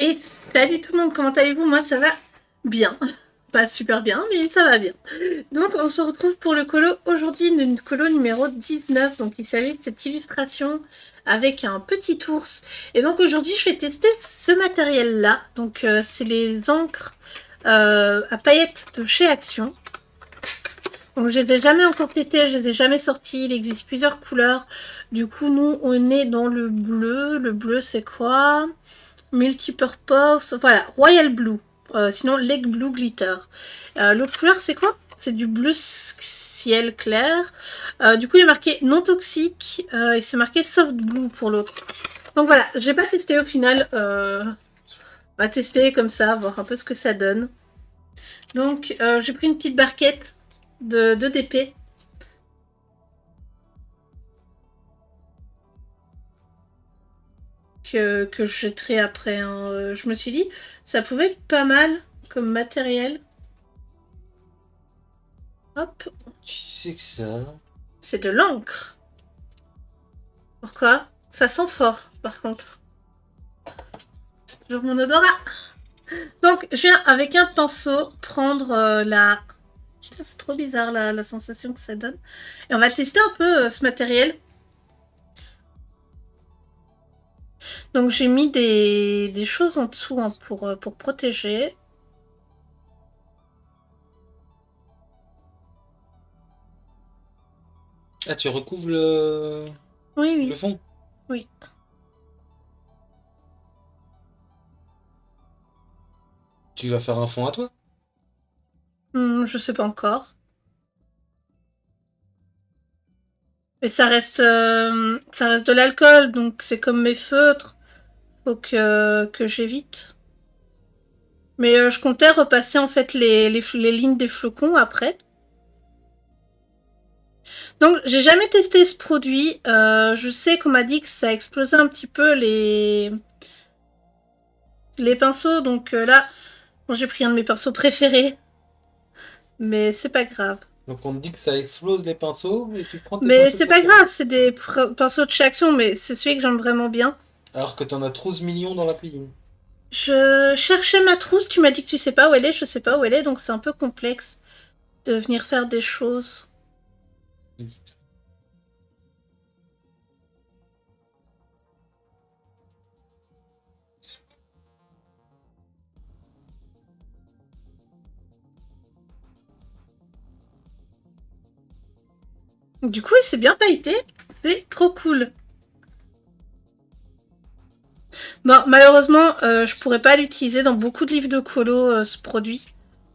Et salut tout le monde, comment allez-vous? Moi ça va bien. Pas super bien, mais ça va bien. Donc on se retrouve pour le colo aujourd'hui, une colo numéro 19. Donc il s'agit de cette illustration avec un petit ours. Et donc aujourd'hui je vais tester ce matériel-là. Donc c'est les encres à paillettes de chez Action. Donc je les ai jamais encore testées, je les ai jamais sorties. Il existe plusieurs couleurs. Du coup nous on est dans le bleu. Le bleu c'est quoi? Multipurpose, voilà, Royal Blue. Sinon, Lake Blue Glitter. L'autre couleur, c'est quoi? C'est du bleu ciel clair. Du coup, il est marqué non toxique et c'est marqué soft blue pour l'autre. Donc voilà, j'ai pas testé au final. On va tester comme ça, voir un peu ce que ça donne. Donc, j'ai pris une petite barquette de DP. Que je jetterai après. Hein. Je me suis dit, ça pouvait être pas mal comme matériel. Hop. Qui c'est que ça? C'est de l'encre. Pourquoi? Ça sent fort, par contre. C'est toujours mon odorat. Donc, je viens avec un pinceau prendre la... Putain, c'est trop bizarre la sensation que ça donne. Et on va tester un peu ce matériel. Donc, j'ai mis des choses en dessous hein, pour protéger. Ah, tu recouvres Oui, le oui, fond? oui. Tu vas faire un fond à toi? Je sais pas encore. Mais ça reste de l'alcool, donc c'est comme mes feutres. Faut que j'évite. Mais je comptais repasser en fait les lignes des flocons après. Donc j'ai jamais testé ce produit. Je sais qu'on m'a dit que ça explosait un petit peu les pinceaux. Donc là, bon, j'ai pris un de mes pinceaux préférés. Mais c'est pas grave. Donc on te dit que ça explose les pinceaux et tu prends tes Mais pinceaux c'est pas préférés. grave, c'est des pinceaux de chez Action, mais c'est celui que j'aime vraiment bien. Alors que t'en as 12 millions dans la cuisine. Je cherchais ma trousse, tu m'as dit que tu sais pas où elle est, je sais pas où elle est, donc c'est un peu complexe de venir faire des choses. Du coup, il s'est bien pailleté, c'est trop cool. Bon, malheureusement, je pourrais pas l'utiliser dans beaucoup de livres de colo, ce produit,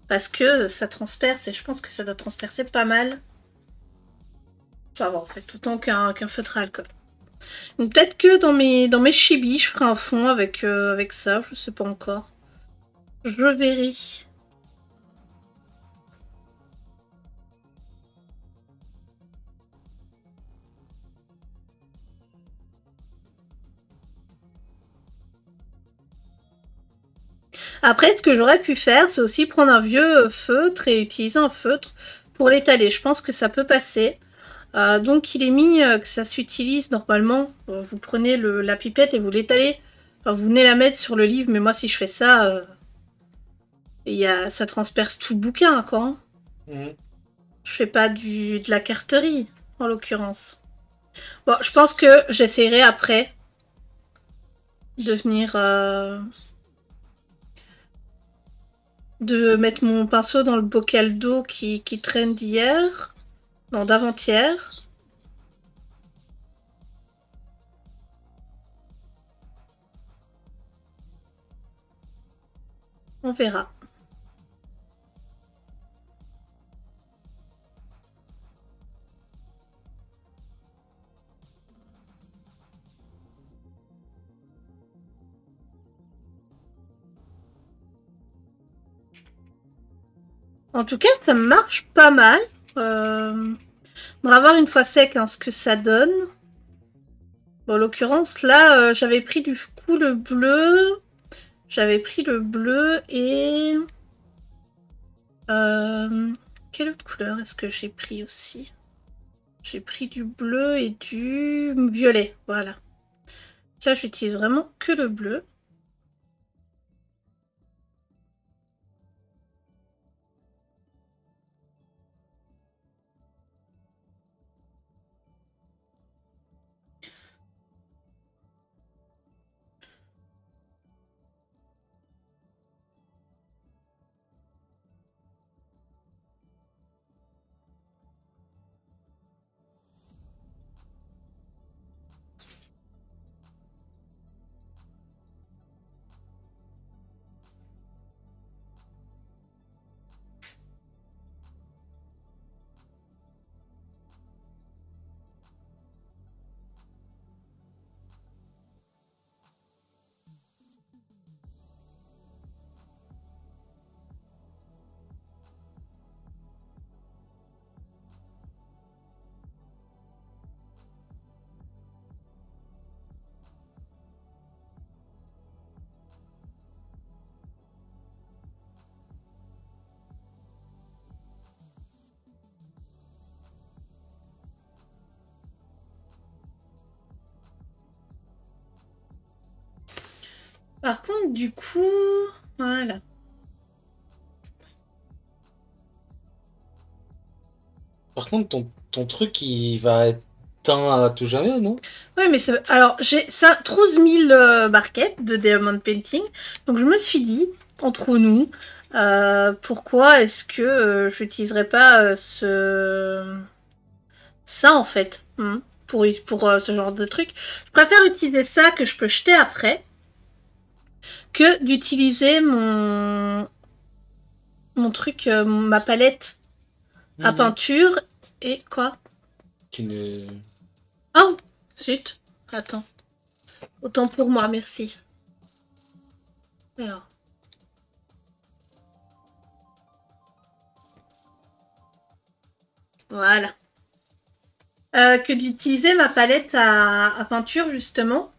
parce que ça transperce, et je pense que ça doit transpercer pas mal. Ça va, en fait, autant qu'un feutre à alcool. Donc peut-être que dans mes chibis, je ferai un fond avec ça, je sais pas encore. Je verrai. Après, ce que j'aurais pu faire, c'est aussi prendre un vieux feutre et utiliser un feutre pour l'étaler. Je pense que ça peut passer. Donc il est mis que ça s'utilise normalement. Vous prenez la pipette et vous l'étalez. Enfin, vous venez la mettre sur le livre, mais moi si je fais ça, ça transperce tout le bouquin, quoi. Hein. Mhm. Je fais pas de la carterie, en l'occurrence. Bon, je pense que j'essaierai après de venir... de mettre mon pinceau dans le bocal d'eau qui traîne d'hier. Non, d'avant-hier. On verra. En tout cas, ça marche pas mal. On va voir une fois sec hein, ce que ça donne. Bon, en l'occurrence, là, j'avais pris du coup le bleu. J'avais pris le bleu et... quelle autre couleur est-ce que j'ai pris aussi? J'ai pris du bleu et du violet, voilà. Là, j'utilise vraiment que le bleu. Par contre, du coup, voilà. Par contre, ton truc, il va être teint à tout jamais, non? Oui, mais alors, j'ai ça, 12 000 barquettes de Diamond Painting. Donc, je me suis dit, entre nous, pourquoi est-ce que je n'utiliserais pas ça, en fait, pour ce genre de truc. Je préfère utiliser ça que je peux jeter après que d'utiliser mon truc, ma palette à Mhm. peinture. Et quoi? Qui ne... Oh, zut. Attends. Autant pour moi, merci. Alors, voilà. Que d'utiliser ma palette à peinture, justement.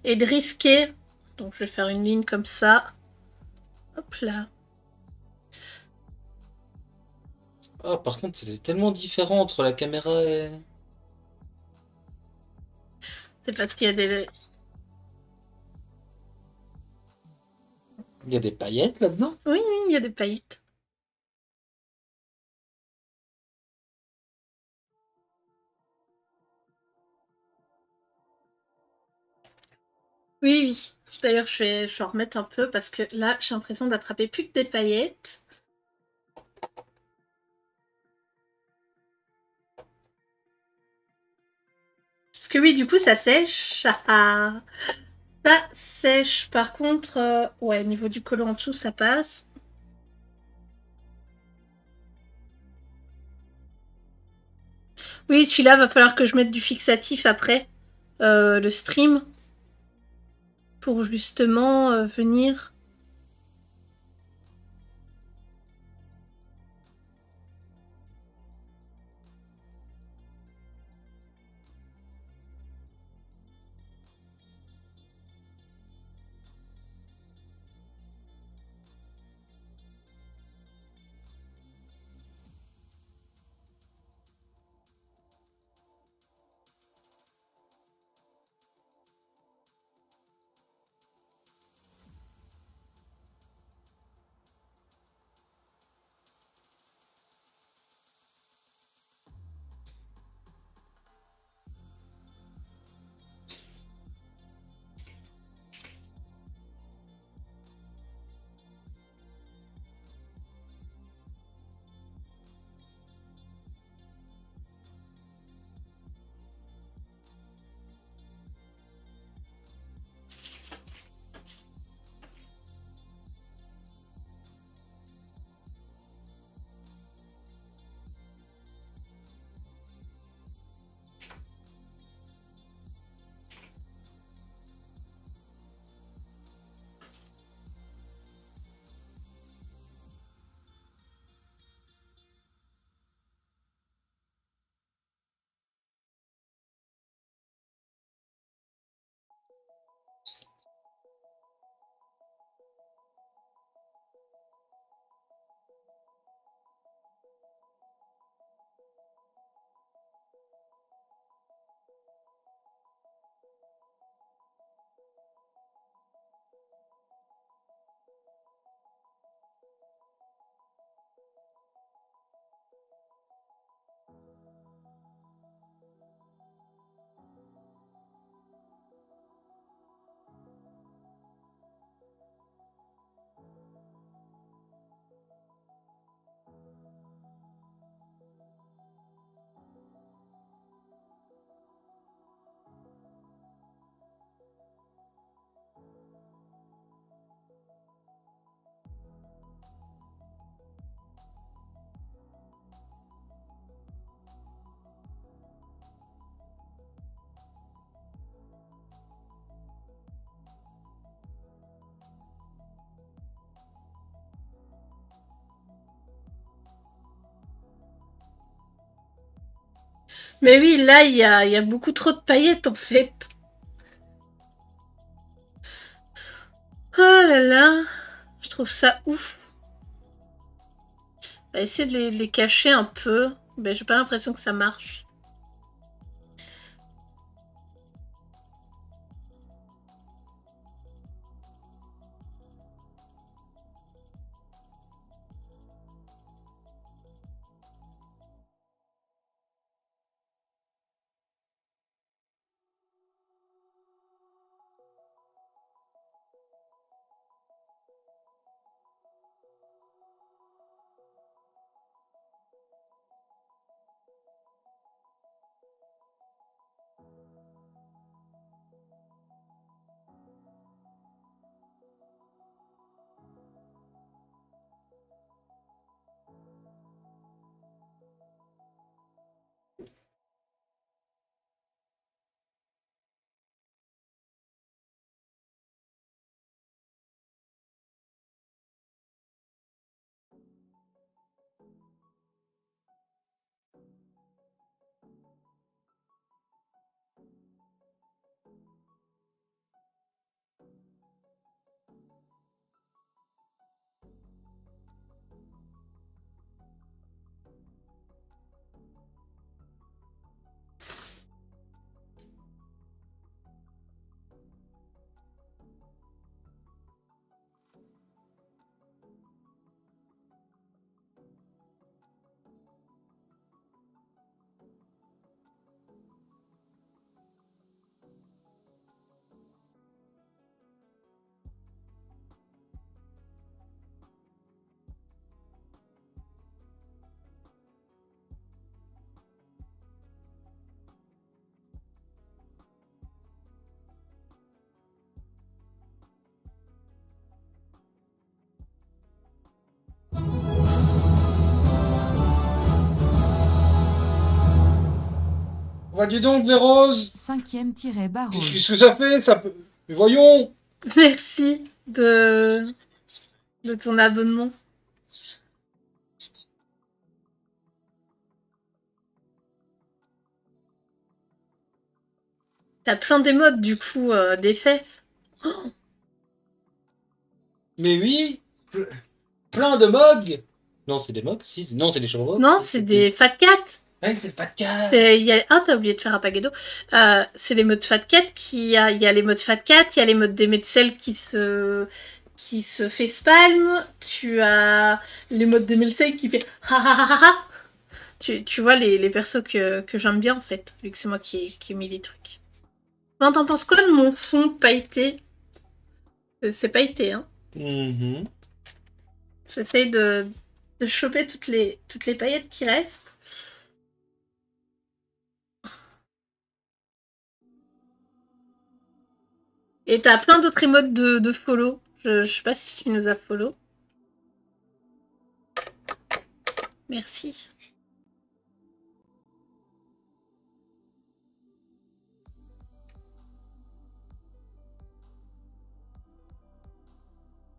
Et de risquer. Donc, je vais faire une ligne comme ça. Hop là. Ah, par contre, c'est tellement différent entre la caméra et... C'est parce qu'il y a des... Il y a des paillettes là-dedans? Oui, oui, il y a des paillettes. Oui, oui. D'ailleurs, je vais en remettre un peu parce que là, j'ai l'impression d'attraper plus que des paillettes. Parce que oui, du coup, ça sèche. Ah, ça sèche. Par contre, ouais, au niveau du collant en dessous, ça passe. Oui, celui-là, va falloir que je mette du fixatif après le stream pour justement venir. Mais oui, là, il y a beaucoup trop de paillettes en fait. Oh là là, je trouve ça ouf. On va essayer de les cacher un peu. Mais j'ai pas l'impression que ça marche. Bah dis donc, Vérose, 5e-bas rose. qu'est-ce que ça fait? Ça peut... Mais voyons! Merci de ton abonnement. T'as plein d'émotes du coup, d'effets. Oh, Mais oui! Plein de mogs! Non, c'est des mogs? Si, non, c'est des chevaux. non, c'est des Fat Cats. Ouais, c'est pas de cas! Ah, t'as oublié de faire un paquet d'eau. C'est les modes Fat Cat il y a les modes Fat Cat, il y a les modes d'Emetzel qui se fait spalm, tu as les modes d'Emetzel qui fait ha ha ha ha ha. Tu vois les persos que j'aime bien en fait, vu que c'est moi qui ai mis les trucs. Non, t'en penses quoi de mon fond pailleté? C'est pailleté, hein. Mhm. J'essaye de choper toutes les paillettes qui restent. Et t'as plein d'autres emotes de follow. Je sais pas si tu nous as follow. Merci.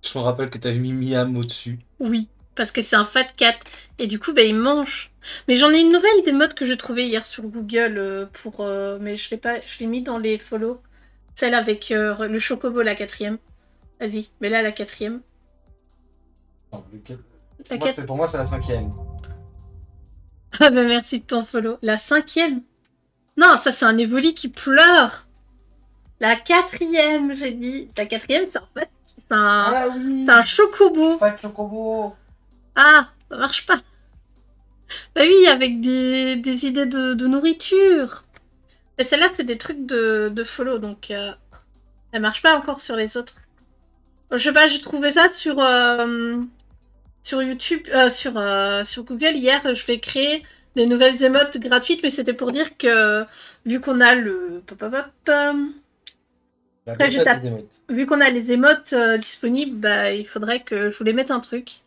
Je me rappelle que t'avais mis Miam au-dessus. Oui, parce que c'est un fat cat. Et du coup, bah, il mange. Mais j'en ai une nouvelle des modes que j'ai trouvée hier sur Google mais je l'ai pas, je l'ai mis dans les follow. Celle avec le chocobo, la 4e. Vas-y, mets-la la 4e. Non, La 4... Pour moi, c'est la 5e. Ah bah merci de ton follow. La 5e. Non, ça c'est un évoli qui pleure. La 4e, j'ai dit. La 4e, c'est en fait Ah oui! c'est un chocobo. Pas de chocobo! Ah, ça marche pas. Bah oui, avec des idées de nourriture. Mais celle-là, c'est des trucs de follow, donc elle marche pas encore sur les autres. Je sais pas, j'ai trouvé ça sur YouTube, sur Google hier. Je vais créer des nouvelles émotes gratuites, mais c'était pour dire que vu qu'on a le après, vu qu'on a les émotes disponibles, bah, il faudrait que je voulais mettre un truc.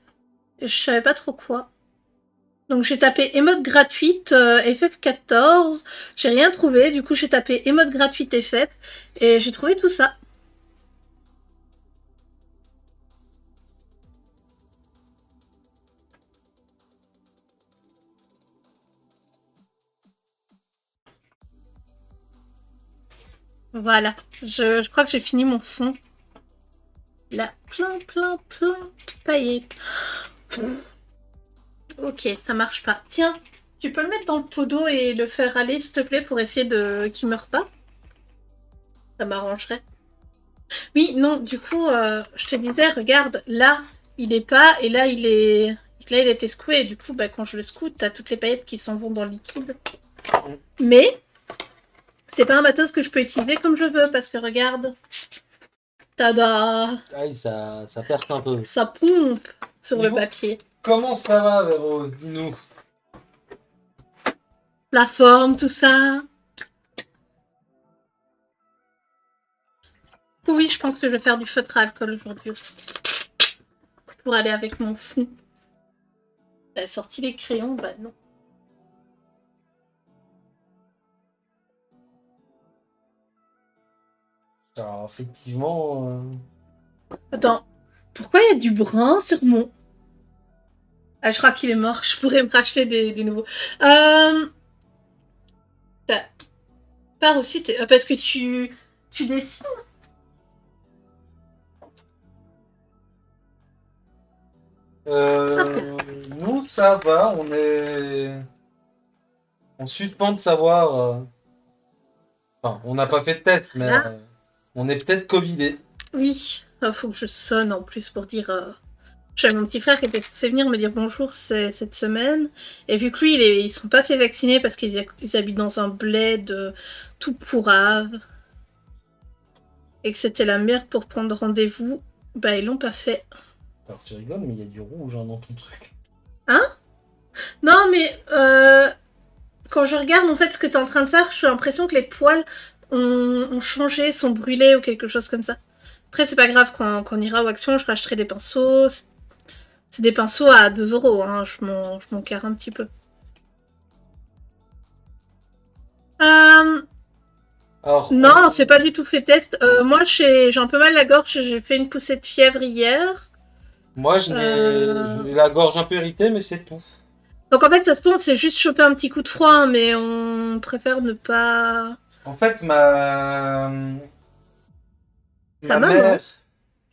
Et je savais pas trop quoi. Donc j'ai tapé émote gratuite FF14. J'ai rien trouvé. Du coup, j'ai tapé émote gratuite FF. Et j'ai trouvé tout ça. Voilà. Je crois que j'ai fini mon fond. Là, plein de paillettes. Ok, ça marche pas. Tiens, tu peux le mettre dans le pot d'eau et le faire aller, s'il te plaît, pour essayer de qu'il meure pas? Ça m'arrangerait. Oui, non, du coup, je te disais, regarde, là, il est pas, et là, il est... Là, il était secoué, et du coup, bah, quand je le secoue, t'as toutes les paillettes qui s'en vont dans le liquide. Mais, c'est pas un matos que je peux utiliser comme je veux, parce que regarde... Tada! Aïe, ça perce un peu. Ça pompe sur le bon, papier. Comment ça va, Véro? Dis-nous. La forme, tout ça. Oui, je pense que je vais faire du feutre à alcool aujourd'hui aussi. Pour aller avec mon fond. Elle a sorti les crayons, bah non. Alors, effectivement... Attends, pourquoi il y a du brun sur mon... Ah, je crois qu'il est mort, je pourrais me racheter des nouveaux. Pars aussi, parce que tu dessines. Nous, ça va, on est... On suspend de savoir... Enfin, on n'a pas fait de test, mais on est peut-être Covidé. Oui, faut que je sonne en plus pour dire... J'avais mon petit frère qui était censé venir me dire bonjour cette semaine. Et vu que lui, ils sont pas fait vacciner parce qu'ils habitent dans un bled tout pourrave. Et que c'était la merde pour prendre rendez-vous, bah ils l'ont pas fait. Alors tu rigoles, mais il y a du rouge hein, dans ton truc. Hein? Non, mais quand je regarde en fait ce que t'es en train de faire, j'ai l'impression que les poils ont changé, sont brûlés ou quelque chose comme ça. Après, c'est pas grave, quand on ira aux actions, je rachèterai des pinceaux. C'est des pinceaux à 2 €, hein, je m'en carre un petit peu. Euh, Alors, non, c'est pas du tout fait test. Moi, j'ai un peu mal à la gorge. J'ai fait une poussée de fièvre hier. moi, Euh, j'ai la gorge un peu irritée, mais c'est tout. Donc en fait, ça se peut, on s'est juste chopé un petit coup de froid, hein, mais on préfère ne pas... En fait, Sa ma maman, mère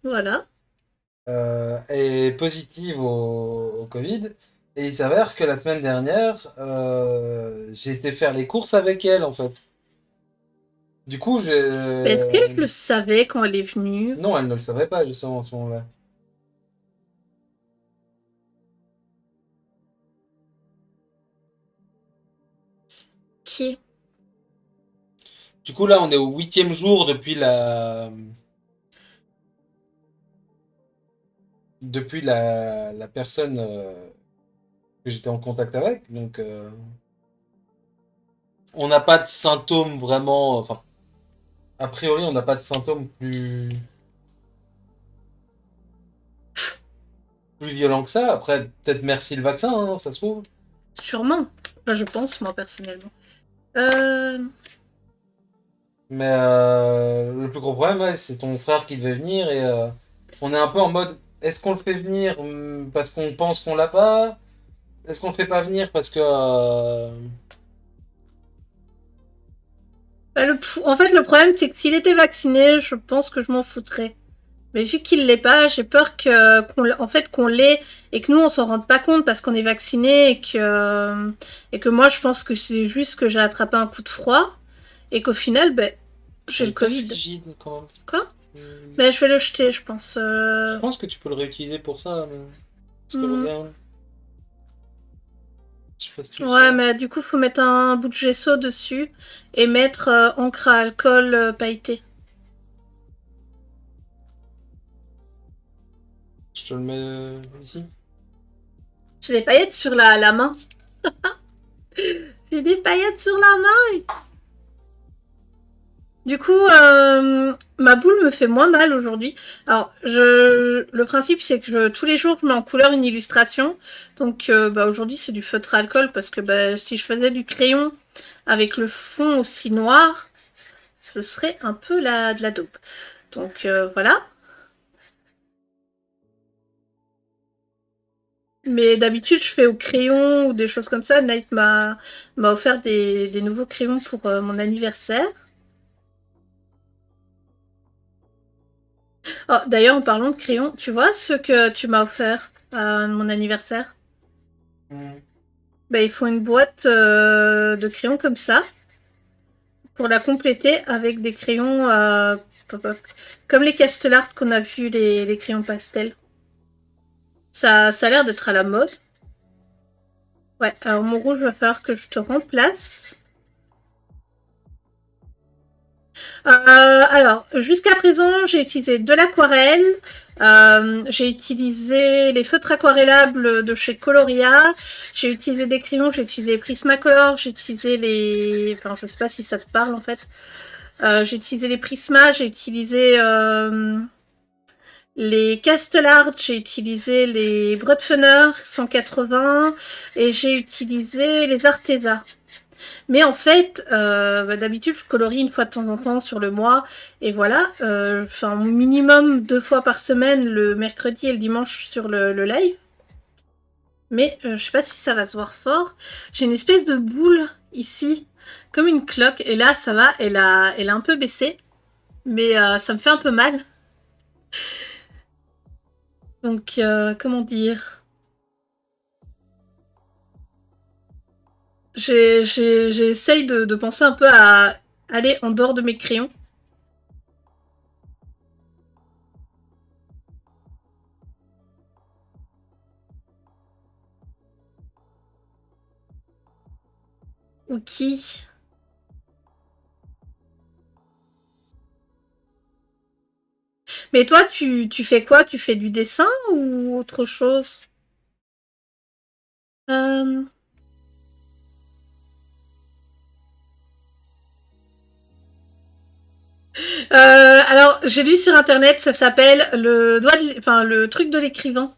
voilà. est positive au Covid. Et il s'avère que la semaine dernière, j'ai été faire les courses avec elle, en fait. Du coup, Mais est-ce qu'elle le savait quand elle est venue? non, elle ne le savait pas, justement, à ce moment-là. Qui? Du coup, là, on est au 8e jour depuis la personne que j'étais en contact avec. Donc, on n'a pas de symptômes vraiment. Enfin, a priori, on n'a pas de symptômes plus violents que ça. Après, peut-être merci le vaccin, hein, ça se trouve. Sûrement. Enfin, je pense, moi, personnellement. Euh... Mais le plus gros problème, ouais, c'est ton frère qui devait venir et on est un peu en mode est-ce qu'on le fait venir parce qu'on pense qu'on l'a pas? Est-ce qu'on le fait pas venir parce que. Bah, en fait, le problème, c'est que s'il était vacciné, je pense que je m'en foutrais. Mais vu qu'il l'est pas, j'ai peur en fait, qu'on l'ait et que nous, on s'en rende pas compte parce qu'on est vacciné et que moi, je pense que c'est juste que j'ai attrapé un coup de froid et qu'au final, ben, j'ai Il le est pas Covid. frigide quand même. Quoi? Hmm. Mais je vais le jeter, je pense. Je pense que tu peux le réutiliser pour ça. Parce que Hmm. regarde, je sais pas si tu le Ouais, vois. mais du coup, faut mettre un bout de gesso dessus et mettre encre à alcool pailleté. Je te le mets ici. J'ai des paillettes sur la main. J'ai des paillettes sur la main. Du coup, ma boule me fait moins mal aujourd'hui. Alors, le principe, c'est que tous les jours, je mets en couleur une illustration. Donc, bah, aujourd'hui, c'est du feutre à alcool parce que bah, si je faisais du crayon avec le fond aussi noir, ce serait un peu de la dope. Donc, voilà. Mais d'habitude, je fais au crayon ou des choses comme ça. Night m'a offert des nouveaux crayons pour mon anniversaire. Oh, d'ailleurs, en parlant de crayons, tu vois ce que tu m'as offert à mon anniversaire? Hmm. Bah, ils font une boîte de crayons comme ça pour la compléter avec des crayons comme les Castellart qu'on a vu, les crayons pastel. Ça a l'air d'être à la mode. Ouais, alors mon rouge, va falloir que je te remplace. Alors, jusqu'à présent, j'ai utilisé de l'aquarelle, j'ai utilisé les feutres aquarellables de chez Coloria, j'ai utilisé des crayons, j'ai utilisé Prismacolor, j'ai utilisé les... Enfin, je sais pas si ça te parle en fait. J'ai utilisé les Prisma, j'ai utilisé les Castellart, j'ai utilisé les Brodfener 180 et j'ai utilisé les Arteza. Mais en fait, bah, d'habitude, je colorie une fois de temps en temps sur le mois. Et voilà, enfin, minimum 2 fois par semaine, le mercredi et le dimanche sur le live. Mais je sais pas si ça va se voir fort. J'ai une espèce de boule ici, comme une cloque. Et là, ça va, elle a un peu baissé. Mais ça me fait un peu mal. Donc, comment dire? J'essaye de penser un peu à aller en dehors de mes crayons. Ou qui? Mais toi, tu fais quoi? Tu fais du dessin ou autre chose? Euh, alors, j'ai lu sur internet, ça s'appelle le doigt, enfin le truc de l'écrivain.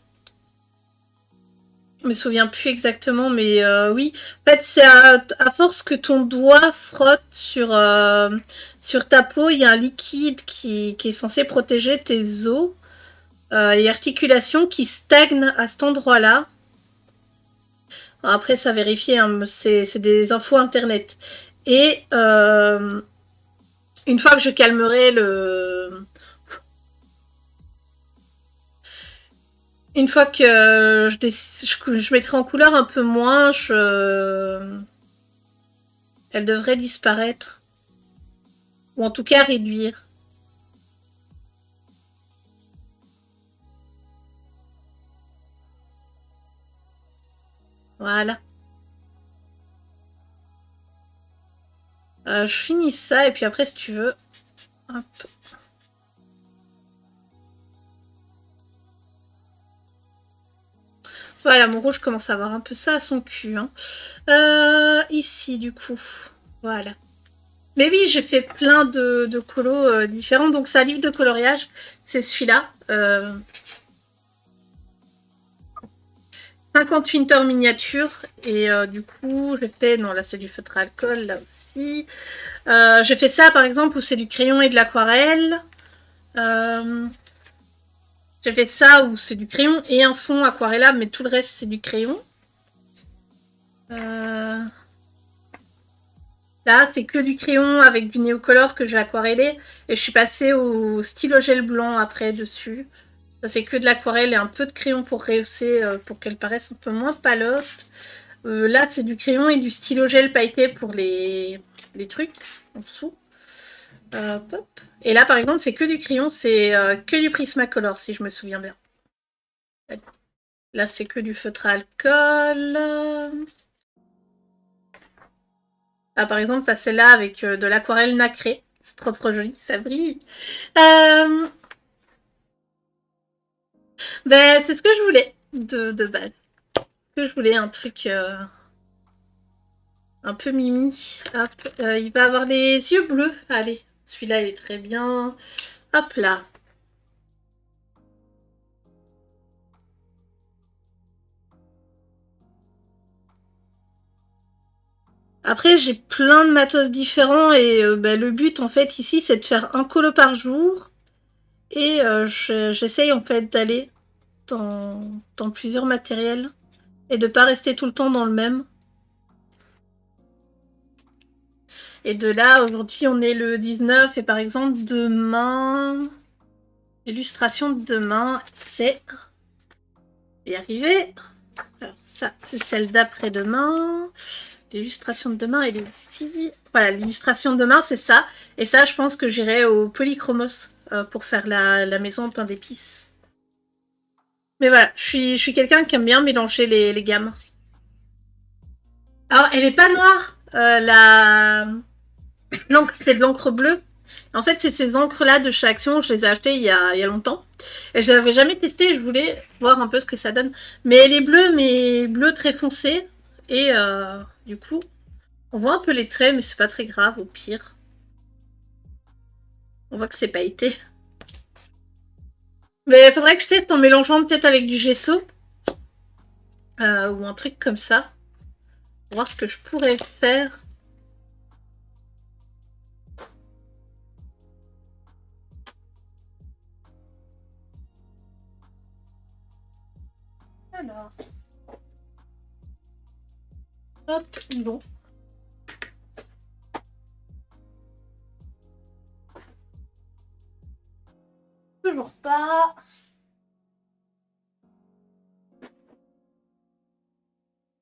me souviens plus exactement, mais oui. En fait, c'est à force que ton doigt frotte sur ta peau, il y a un liquide qui est censé protéger tes os et articulations qui stagnent à cet endroit-là. Après, ça vérifier, hein, c'est des infos internet. Et une fois que je calmerai le... Une fois que je mettrai en couleur un peu moins, elle devrait disparaître. Ou en tout cas réduire. Voilà. Je finis ça et puis après si tu veux. Hop. Voilà, mon rouge commence à avoir un peu ça à son cul. Hein. Ici du coup. Voilà. Mais oui, j'ai fait plein de colos différents. Donc c'est un livre de coloriage. C'est celui-là. 50 Winter miniatures. Et du coup, j'ai fait... Non, là c'est du feutre à alcool, là aussi. J'ai fait ça par exemple où c'est du crayon et de l'aquarelle. J'ai fait ça où c'est du crayon et un fond aquarellable, mais tout le reste c'est du crayon. Là, c'est que du crayon avec du néocolor que j'ai aquarellé. Et je suis passée au stylo gel blanc après dessus. Ça, c'est que de l'aquarelle et un peu de crayon pour rehausser, pour qu'elle paraisse un peu moins palote. Là, c'est du crayon et du stylo gel pailleté pour les trucs en dessous. Pop. Et là, par exemple, c'est que du crayon, c'est que du Prismacolor, si je me souviens bien. Là, c'est que du feutre à alcool. Ah, par exemple, t'as celle-là avec de l'aquarelle nacrée. C'est trop trop joli, ça brille. Ben, c'est ce que je voulais de base. Que je voulais un truc un peu mimi. Hop, il va avoir les yeux bleus. Allez, celui-là il est très bien. Hop là. Après, j'ai plein de matos différents et ben, le but en fait ici c'est de faire un colo par jour et j'essaye en fait d'aller dans plusieurs matériels et de pas rester tout le temps dans le même. Et de là, aujourd'hui, on est le 19 et par exemple, demain, l'illustration de demain, c'est... Y arriver. Alors ça, c'est celle d'après-demain. L'illustration de demain, elle est ici. Voilà, l'illustration de demain, c'est ça. Et ça, je pense que j'irai au Polychromos pour faire la maison en pain d'épices. Mais voilà, je suis quelqu'un qui aime bien mélanger les gammes. Alors, elle est pas noire. L'encre, c'est de l'encre bleue. En fait, c'est ces encres-là de chez Action. Je les ai achetées il y a longtemps. Et je l'avais jamais testé. Je voulais voir un peu ce que ça donne. Mais elle est bleue, mais bleu très foncé. Et du coup, on voit un peu les traits, mais c'est pas très grave, au pire. On voit que c'est pas été. Mais il faudrait que je teste en mélangeant peut-être avec du gesso. Ou un truc comme ça. Pour voir ce que je pourrais faire. Alors. Hop, bon. Toujours pas.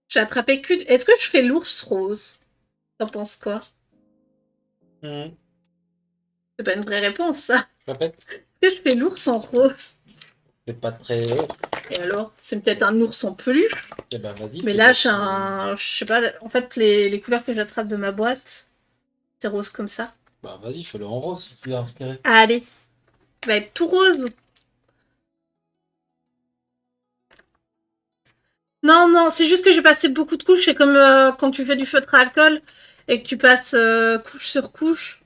J'ai attrapé que... Est-ce que je fais l'ours rose? T'en penses quoi? C'est pas une vraie réponse, ça. Répète. Est-ce que je fais l'ours en rose? C'est pas très... Et alors? C'est peut-être un ours en peluche? Eh ben, vas-y. Mais là, j'ai un... Je sais pas, en fait, les couleurs que j'attrape de ma boîte, c'est rose comme ça. Bah vas-y, fais-le en rose si tu es inspiré. Allez. Ça va être tout rose. Non, non, c'est juste que j'ai passé beaucoup de couches. C'est comme quand tu fais du feutre à alcool et que tu passes couche sur couche.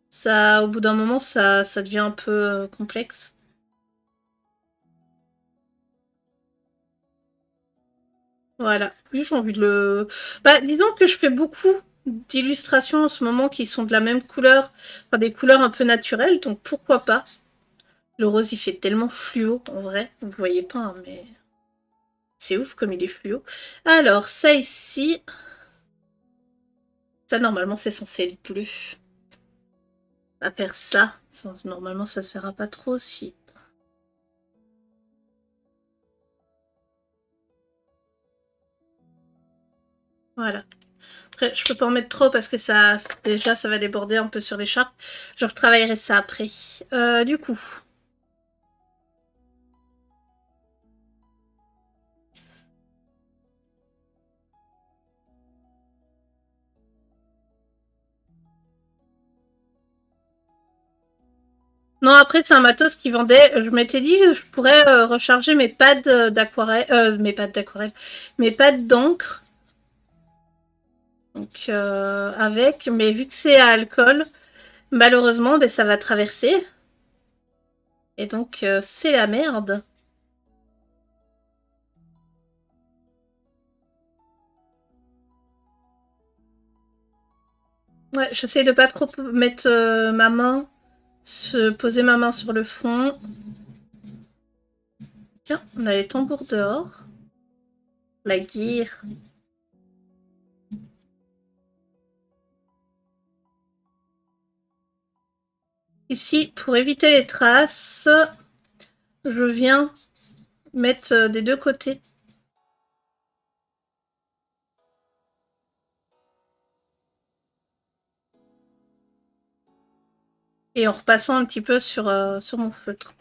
Ça, au bout d'un moment, ça devient un peu complexe. Voilà. Oui, j'ai envie de le... Bah, disons que je fais beaucoup d'illustrations en ce moment qui sont de la même couleur, enfin des couleurs un peu naturelles, donc pourquoi pas. Le rose, il fait tellement fluo, en vrai. Vous voyez pas, hein, mais... C'est ouf comme il est fluo. Alors, ça ici... Ça, normalement, c'est censé être bleu. On va faire ça. Normalement, ça se fera pas trop si... Voilà. Après, je peux pas en mettre trop parce que ça, déjà, ça va déborder un peu sur l'écharpe. Je retravaillerai ça après. Du coup... Non, après, c'est un matos qui vendait. Je m'étais dit que je pourrais recharger mes pads d'aquarelle. Mes pads d'aquarelle. Mes pads d'encre. Donc, avec. Mais vu que c'est à alcool, malheureusement, ben, ça va traverser. Et donc, c'est la merde. Ouais, j'essaie de pas trop mettre ma main. Poser ma main sur le fond. Tiens, on a les tambours dehors. La guire. Ici, pour éviter les traces, je viens mettre des deux côtés. Et en repassant un petit peu sur mon feutre.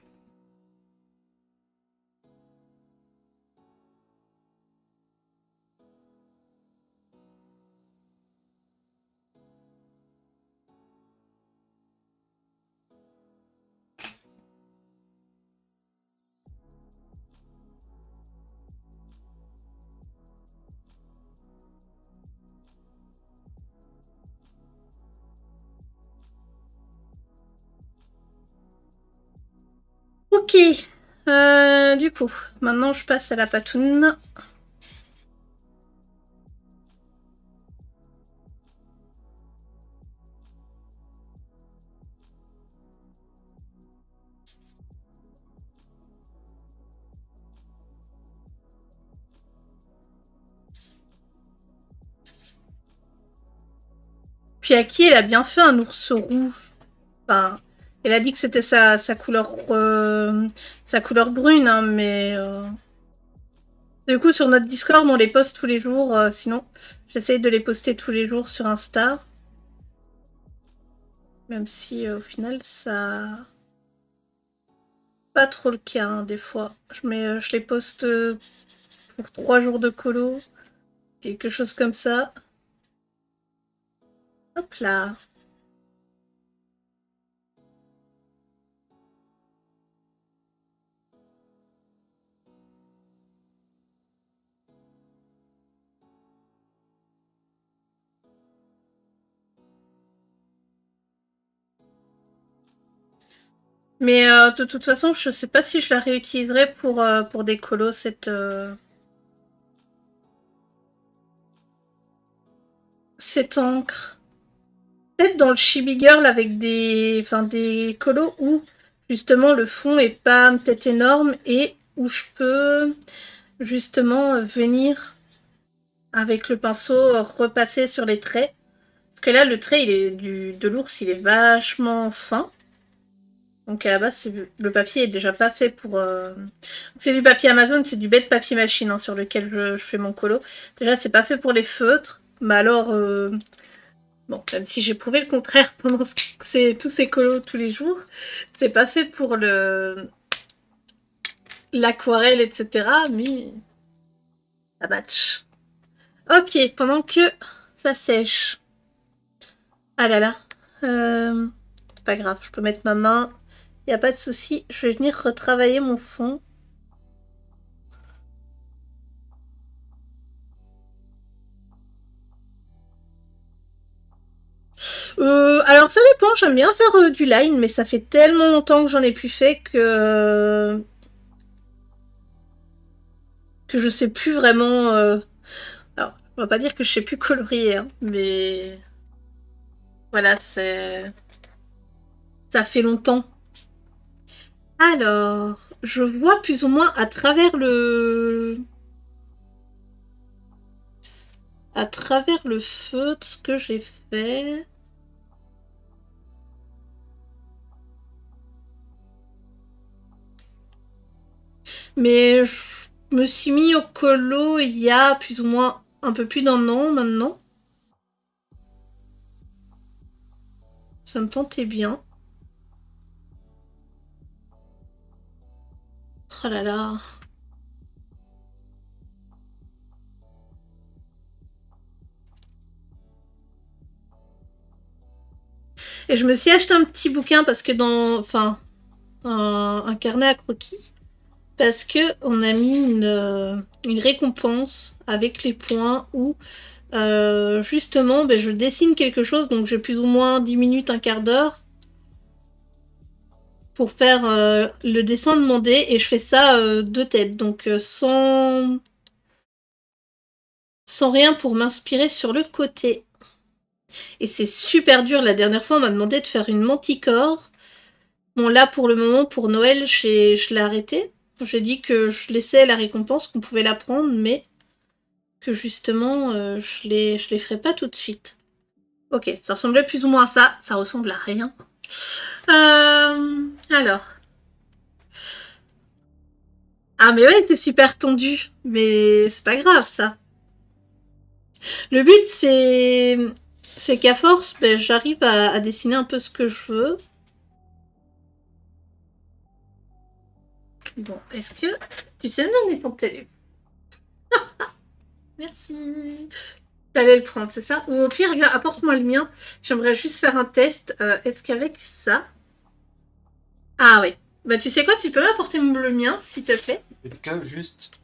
Ok, du coup, maintenant je passe à la patoune. Puis Aki, elle a bien fait un ours rouge. Enfin, elle a dit que c'était sa couleur brune, hein, mais... Du coup, sur notre Discord, on les poste tous les jours. Sinon, j'essaye de les poster tous les jours sur Insta. Même si, au final, ça... Pas trop le cas, hein, des fois. Je les poste pour 3 jours de colo. Quelque chose comme ça. Hop là. Mais de toute façon, je sais pas si je la réutiliserai pour des colos, cette encre. Peut-être dans le Chibi Girl avec des colos où justement le fond est pas peut-être énorme et où je peux justement venir avec le pinceau repasser sur les traits. Parce que là, le trait de l'ours, il est vachement fin. Donc à la base, le papier est déjà pas fait pour... C'est du papier Amazon, c'est du bête papier machine hein, sur lequel je fais mon colo. Déjà, c'est pas fait pour les feutres. Mais alors, bon, même si j'ai prouvé le contraire pendant tous ces colos tous les jours, c'est pas fait pour l'aquarelle, etc. Mais ça match. Ok, pendant que ça sèche. Ah là là. C'est pas grave, je peux mettre ma main. Y a pas de souci. Je vais venir retravailler mon fond. Alors ça dépend, j'aime bien faire du line, mais ça fait tellement longtemps que j'en ai plus fait que... que je sais plus vraiment... Alors, on va pas dire que je sais plus colorier, hein, mais... Voilà, c'est... Ça fait longtemps. Alors, je vois plus ou moins à travers le... À travers le feutre, ce que j'ai fait... Mais je me suis mis au colo il y a plus ou moins un peu plus d'un an maintenant. Ça me tentait bien. Oh là là. Et je me suis acheté un petit bouquin parce que dans... Enfin, un carnet à croquis. Parce que on a mis une récompense avec les points où justement ben, je dessine quelque chose, donc j'ai plus ou moins 10 minutes, un quart d'heure pour faire le dessin demandé et je fais ça de tête, donc sans rien pour m'inspirer sur le côté. Et c'est super dur, la dernière fois on m'a demandé de faire une manticore. Bon là pour le moment, pour Noël, je l'ai arrêté. J'ai dit que je laissais la récompense, qu'on pouvait la prendre, mais que justement je les ferai pas tout de suite. Ok, ça ressemblait plus ou moins à ça, ça ressemble à rien. Alors. Ah mais ouais, t'es super tendu, mais c'est pas grave ça. Le but c'est qu'à force, ben, j'arrive à dessiner un peu ce que je veux. Bon, est-ce que tu sais me donner ton téléphone? Merci. T'allais le prendre, c'est ça? Ou au pire, viens, apporte-moi le mien. J'aimerais juste faire un test. Est-ce qu'avec ça... Ah oui. Bah tu sais quoi, tu peux m'apporter le mien, s'il te plaît? Est-ce que juste...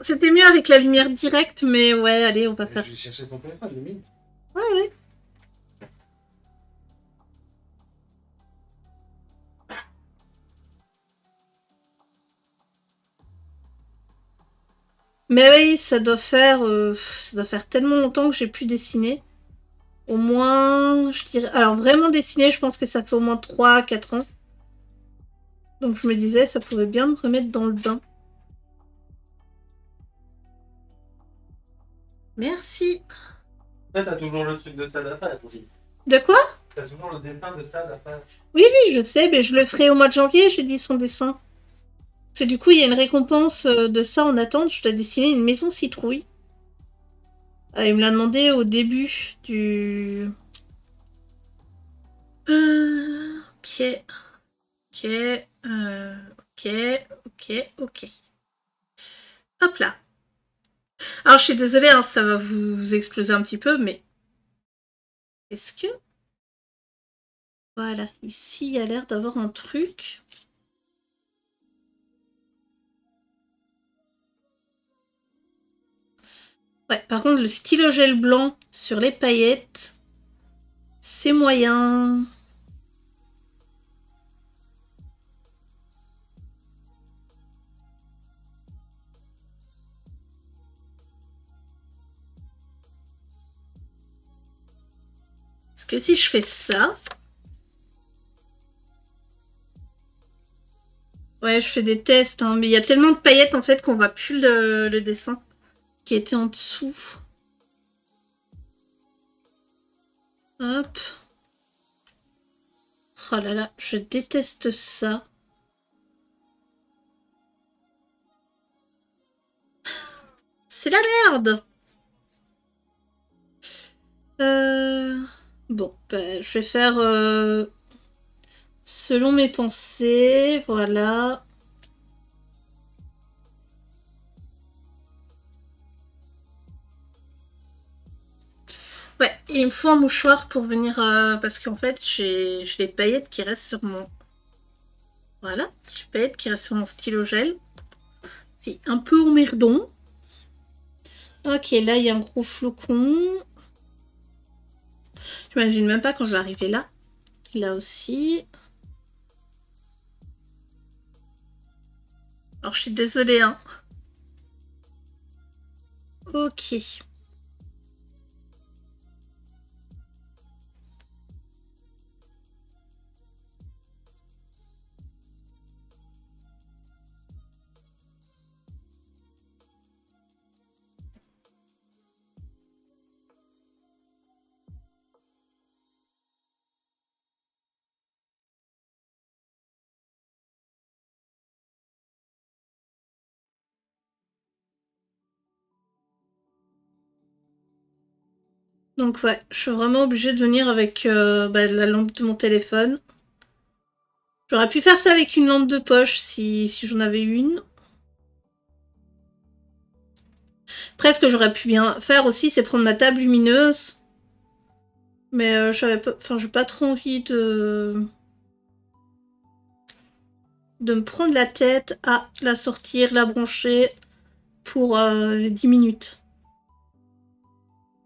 C'était mieux avec la lumière directe, mais ouais, allez, on va faire... Je vais chercher ton téléphone, limite. Ouais, ouais. Mais oui, ça doit faire tellement longtemps que j'ai pu dessiner. Au moins, je dirais... Alors vraiment dessiner, je pense que ça fait au moins 3-4 ans. Donc je me disais, ça pourrait bien me remettre dans le bain. Merci. Là, t'as toujours le truc de ça à faire aussi. De quoi? T'as toujours le dessin de ça à faire. Oui, oui, je sais, mais je le ferai au mois de janvier, j'ai dit son dessin. Parce que du coup, il y a une récompense de ça en attente. Je dois dessiner une maison citrouille. Il me l'a demandé au début du... Ok. Ok. Ok. Hop là. Alors, je suis désolée, hein, ça va vous exploser un petit peu, mais... Est-ce que... Voilà, ici, il y a l'air d'avoir un truc. Ouais, par contre, le stylo gel blanc sur les paillettes, c'est moyen. Parce que si je fais ça... Ouais, je fais des tests, hein, mais il y a tellement de paillettes, en fait, qu'on voit plus le dessin qui était en dessous. Hop. Oh là là, je déteste ça. C'est la merde. Bon, bah, je vais faire selon mes pensées, voilà. Ouais, il me faut un mouchoir pour venir, parce qu'en fait, j'ai les paillettes qui restent sur mon... Voilà, j'ai les paillettes qui restent sur mon stylo gel. C'est un peu emmerdant. Ok, là, il y a un gros flocon. J'imagine même pas quand je vais arriver là. Là aussi. Alors je suis désolée, hein. Ok. Donc ouais, je suis vraiment obligée de venir avec la lampe de mon téléphone. J'aurais pu faire ça avec une lampe de poche si j'en avais une. Après, ce que j'aurais pu bien faire aussi, c'est prendre ma table lumineuse. Mais j'avais pas, j'ai pas trop envie de me prendre la tête à la sortir, la brancher pour 10 minutes.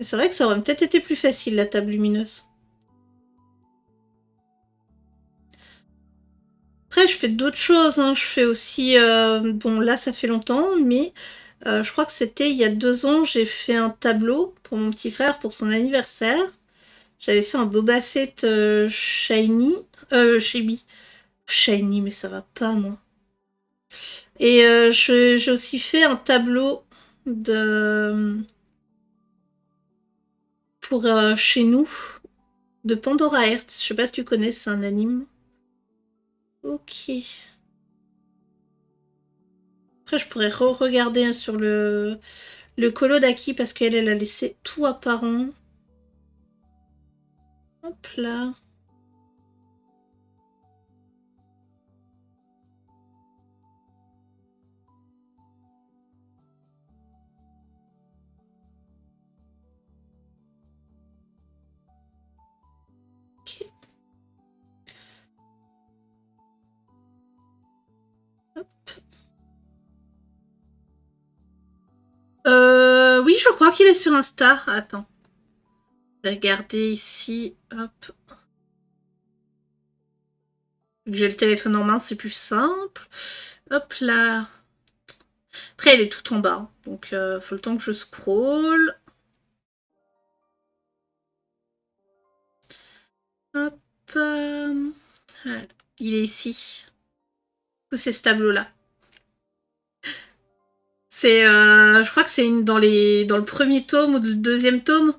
Et c'est vrai que ça aurait peut-être été plus facile, la table lumineuse. Après, je fais d'autres choses, hein. Je fais aussi... bon, là, ça fait longtemps, mais je crois que c'était il y a 2 ans, j'ai fait un tableau pour mon petit frère pour son anniversaire. J'avais fait un Boba Fett shiny. Chibi. Shiny, mais ça va pas, moi. Et j'ai aussi fait un tableau de... pour chez nous, de Pandora Hearts. Je sais pas si tu connais, c'est un anime. Ok. Après, je pourrais re-regarder sur le colo d'Aki parce qu'elle a laissé tout apparent. Hop là. Ok. Hop. Oui, je crois qu'il est sur Insta. Attends. Je vais regarder ici. Hop. Vu que j'ai le téléphone en main, c'est plus simple. Hop là. Après, elle est tout en bas. Donc, faut le temps que je scrolle. Hop. Voilà. Il est ici. C'est ce tableau-là. C'est, je crois que c'est dans le premier tome ou le deuxième tome.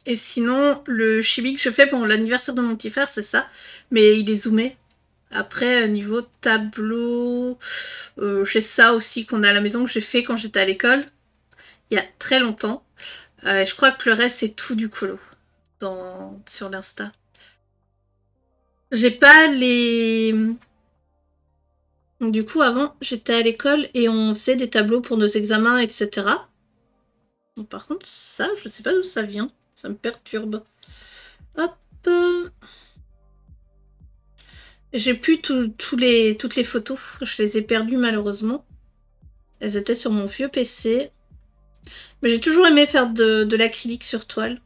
Et sinon, le chibi que je fais pour l'anniversaire de mon petit frère, c'est ça. Mais il est zoomé. Après, niveau tableau, j'ai ça aussi qu'on a à la maison, que j'ai fait quand j'étais à l'école, il y a très longtemps. Je crois que le reste, c'est tout du colo sur l'Insta. J'ai pas les... Donc, du coup, avant, j'étais à l'école et on faisait des tableaux pour nos examens, etc. Donc, par contre, ça, je sais pas d'où ça vient. Ça me perturbe. Hop. J'ai plus toutes les photos. Je les ai perdues, malheureusement. Elles étaient sur mon vieux PC. Mais j'ai toujours aimé faire de l'acrylique sur toile.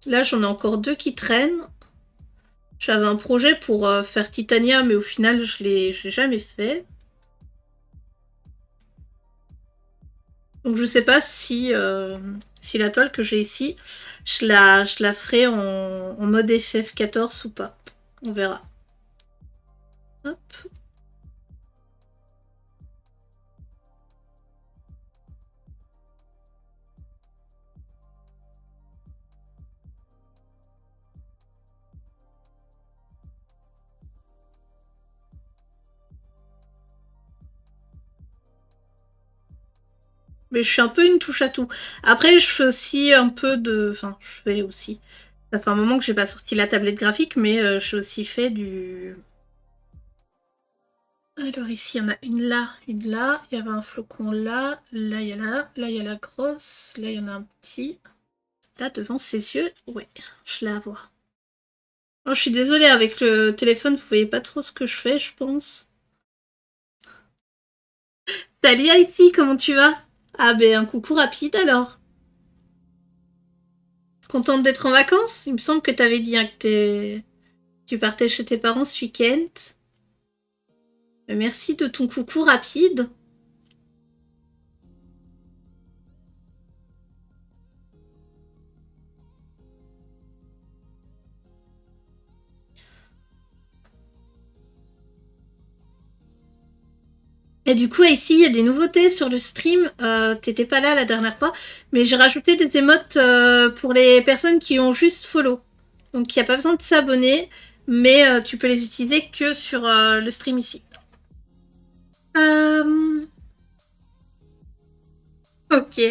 Là, j'en ai encore 2 qui traînent. J'avais un projet pour faire Titania, mais au final, je l'ai jamais fait. Donc, je sais pas si la toile que j'ai ici, je la ferai en mode FF14 ou pas. On verra. Hop. Mais je suis un peu une touche à tout. Après, je fais aussi un peu de... Enfin, je fais aussi... Ça fait un moment que j'ai pas sorti la tablette graphique, mais j'ai aussi fait du... Alors ici, il y en a une là, une là. Il y avait un flocon là. Là, il y a là. Là, il y a la grosse. Là, il y en a un petit. Là, devant ses yeux. Ouais, je la vois. Oh, je suis désolée, avec le téléphone, vous voyez pas trop ce que je fais, je pense. Salut Haïti, comment tu vas? Ah ben, un coucou rapide alors. Contente d'être en vacances? Il me semble que t'avais dit hein, que Tu partais chez tes parents ce week-end. Merci de ton coucou rapide. Et du coup, ici, il y a des nouveautés sur le stream. T'étais pas là la dernière fois, mais j'ai rajouté des émotes pour les personnes qui ont juste follow. Donc, il n'y a pas besoin de s'abonner, mais tu peux les utiliser que sur le stream ici. Ok.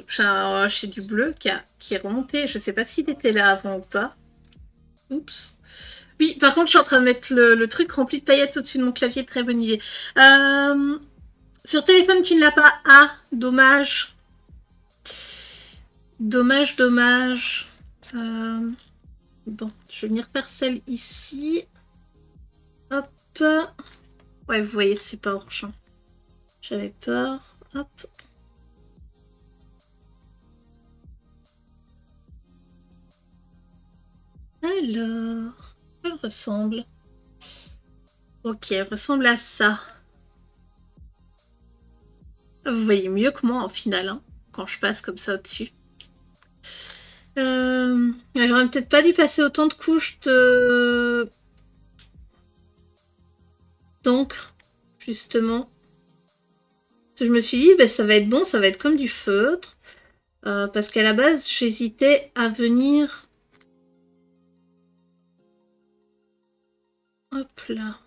J'ai du bleu qui est remonté. Je sais pas s'il était là avant ou pas. Oups. Oui, par contre, je suis en train de mettre le truc rempli de paillettes au-dessus de mon clavier. Très bonne idée. Sur téléphone, tu ne l'as pas. Ah, dommage. Dommage, dommage. Bon, je vais venir faire celle ici. Hop. Ouais, vous voyez, c'est pas urgent. J'avais peur. Hop. Alors, elle ressemble. Ok, elle ressemble à ça. Vous voyez mieux que moi en finale, hein, quand je passe comme ça au-dessus. J'aurais peut-être pas dû passer autant de couches d'encre, justement. Je me suis dit, bah, ça va être bon, ça va être comme du feutre. Parce qu'à la base, j'hésitais à venir... Hop là.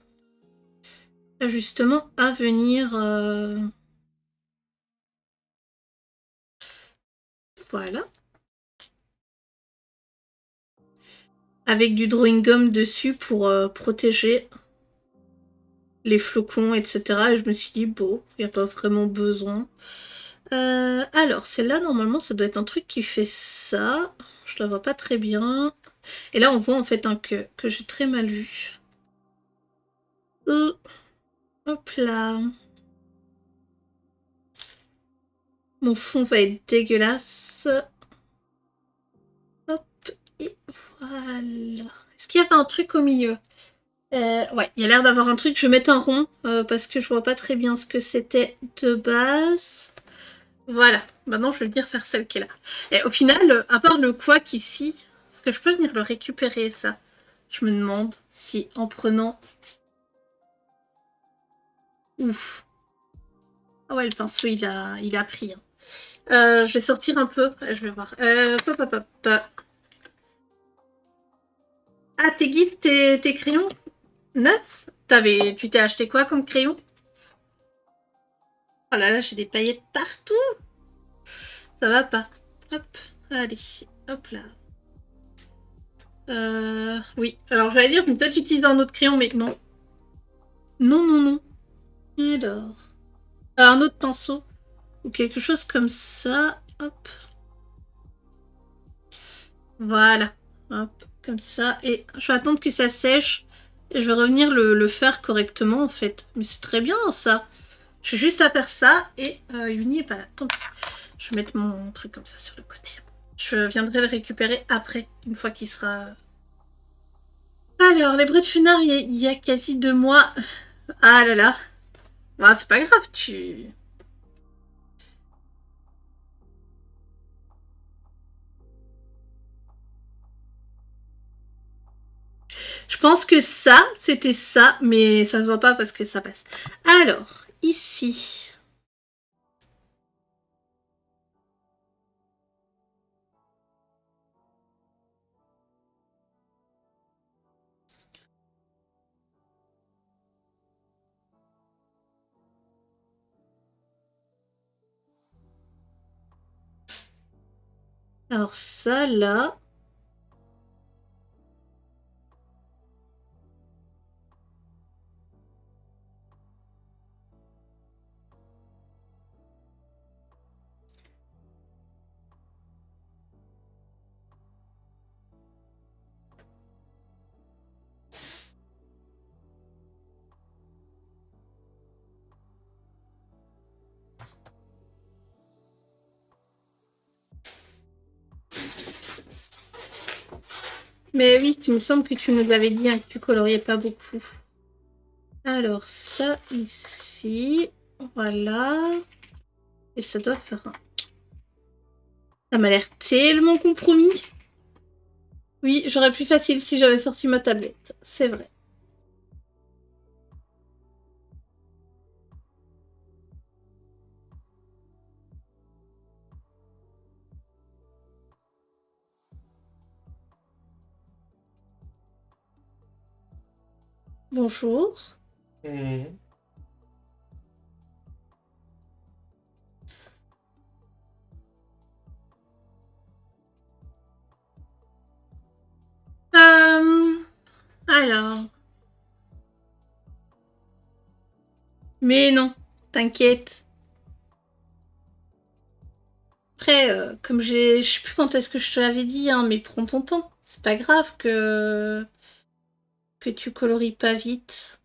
Justement, à venir... Voilà. Avec du drawing gum dessus pour protéger les flocons, etc. Et je me suis dit, bon, il n'y a pas vraiment besoin. Alors, celle-là, normalement, ça doit être un truc qui fait ça. Je la vois pas très bien. Et là, on voit en fait un que j'ai très mal vu. Hop là. Mon fond va être dégueulasse. Hop, et voilà. Est-ce qu'il y avait un truc au milieu? Ouais, il y a l'air d'avoir un truc. Je vais mettre un rond parce que je vois pas très bien ce que c'était de base. Voilà, maintenant je vais venir faire celle qui est là. Et au final, à part le couac ici, est-ce que je peux venir le récupérer ça? Je me demande si en prenant... Ouf. Ah ouais, le pinceau il a pris. Hein. Je vais sortir un peu, je vais voir. Hop, hop, hop. Ah, tes guides, tes crayons neufs? Tu t'es acheté quoi comme crayon? Oh là là, j'ai des paillettes partout. Ça va pas. Hop, allez, hop là. Oui, alors j'allais dire, je vais peut-être utiliser un autre crayon, mais non. Non, non, non. Alors, un autre pinceau. Ou quelque chose comme ça. Hop. Voilà. Hop, comme ça. Et je vais attendre que ça sèche. Et je vais revenir le faire correctement, en fait. Mais c'est très bien, ça. Je suis juste à faire ça. Et Yuni est pas là. Tant pis. Je vais mettre mon truc comme ça sur le côté. Je viendrai le récupérer après, une fois qu'il sera... Alors, les bruits de funard, il y a quasi 2 mois. Ah là là. Bah, c'est pas grave, tu... Je pense que ça, c'était ça, mais ça se voit pas parce que ça passe. Alors, ici... Alors ça, là... Mais oui, il me semble que tu nous avais dit hein, que tu coloriais pas beaucoup. Alors, ça ici. Voilà. Et ça doit faire un... Ça m'a l'air tellement compromis. Oui, j'aurais plus facile si j'avais sorti ma tablette. C'est vrai. Bonjour. Mhm. Alors. Mais non, t'inquiète. Après, comme je sais plus quand est-ce que je te l'avais dit, hein, mais prends ton temps. C'est pas grave que tu colories pas vite.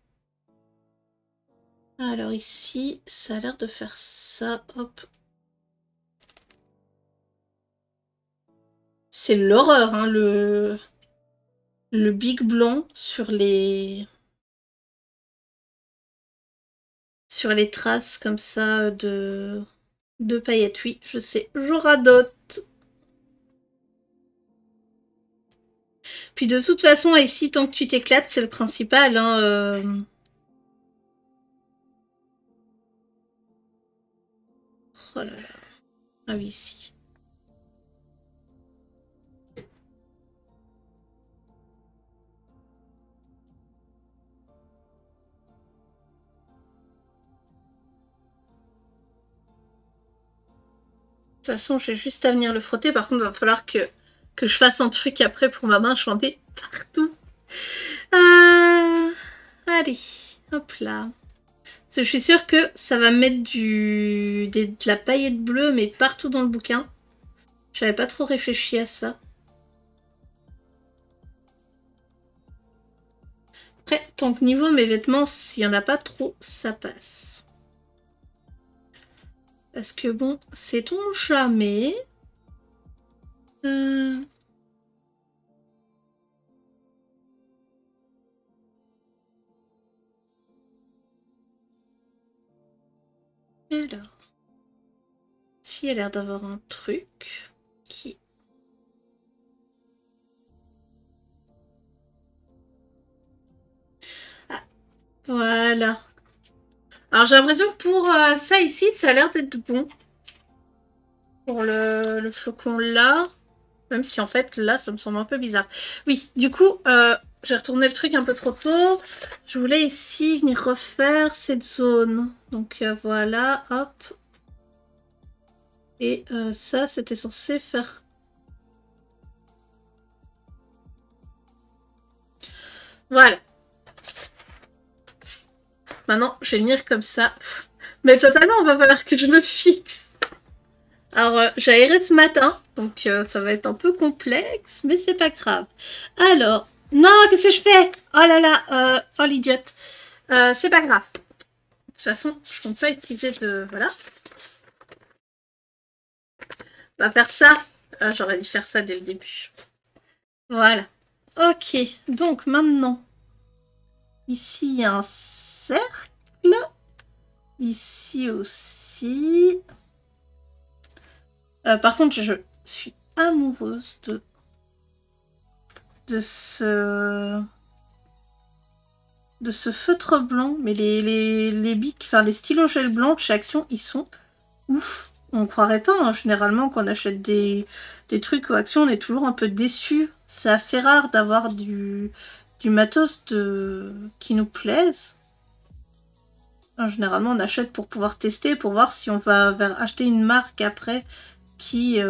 Alors ici, ça a l'air de faire ça. Hop. C'est l'horreur, hein, le big blanc sur les traces comme ça de paillettes. Oui, je sais, je radote. Puis de toute façon, ici, tant que tu t'éclates, c'est le principal. Hein, Oh là là. Ah oui, ici. De toute façon, j'ai juste à venir le frotter. Par contre, il va falloir que je fasse un truc après pour ma main. J'en ai partout. Allez, hop là. Parce que je suis sûre que ça va mettre de la paillette bleue, mais partout dans le bouquin. J'avais pas trop réfléchi à ça. Après, tant que niveau mes vêtements, s'il y en a pas trop, ça passe. Parce que bon, sait-on jamais. Alors, si elle a l'air d'avoir un truc qui... Ah, voilà. Alors j'ai l'impression que pour ça ici, ça a l'air d'être bon. Pour le flocon là. Même si en fait là, ça me semble un peu bizarre. Oui, du coup, j'ai retourné le truc un peu trop tôt. Je voulais ici venir refaire cette zone. Donc voilà, hop. Et ça, c'était censé faire... Voilà. Maintenant, je vais venir comme ça. Mais totalement, on va falloir que je le fixe. Alors, j'ai aéré ce matin, donc ça va être un peu complexe, mais c'est pas grave. Alors, non, qu'est-ce que je fais? Oh là là, oh l'idiote. C'est pas grave. De toute façon, je compte pas utiliser de... Voilà. On va faire ça. Ah, j'aurais dû faire ça dès le début. Voilà. Ok, donc maintenant, ici, il y a un cercle. Ici aussi. Par contre, je suis amoureuse de ce feutre blanc, mais les bics, enfin les stylos gel blanc de chez Action, ils sont ouf. On croirait pas, hein. Généralement quand on achète des trucs aux Action, on est toujours un peu déçu. C'est assez rare d'avoir du matos qui nous plaise. Généralement on achète pour pouvoir tester, pour voir si on va acheter une marque après qui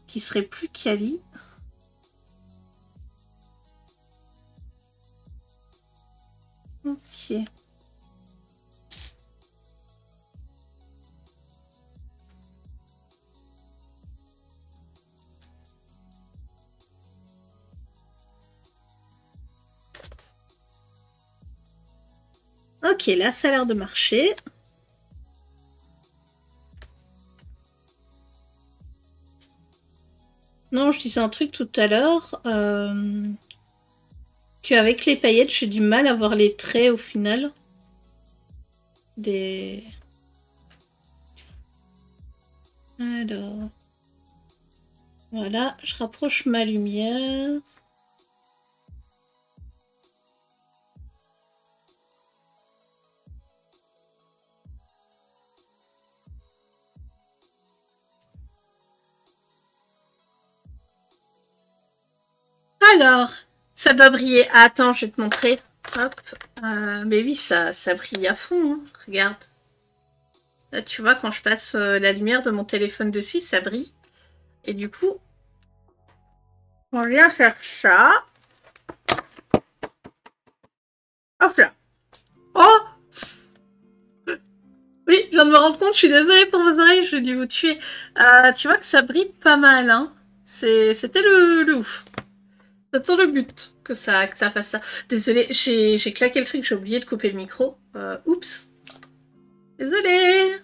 serait plus quali. Ok. Ok, là, ça a l'air de marcher. Non, je disais un truc tout à l'heure. Qu'avec les paillettes, j'ai du mal à voir les traits au final. Des... Alors... Voilà, je rapproche ma lumière. Alors, ça doit briller. Ah, attends, je vais te montrer. Hop. Mais oui, ça brille à fond. Hein. Regarde. Là, tu vois, quand je passe la lumière de mon téléphone dessus, ça brille. Et du coup, on vient faire ça. Hop là. Oh! Oui, je viens de me rendre compte, je suis désolée pour vos oreilles, je vais dû vous tuer. Tu vois que ça brille pas mal, hein. C'était le ouf. C'était le but que ça fasse ça. Désolée, j'ai claqué le truc, j'ai oublié de couper le micro. Oups. Désolée.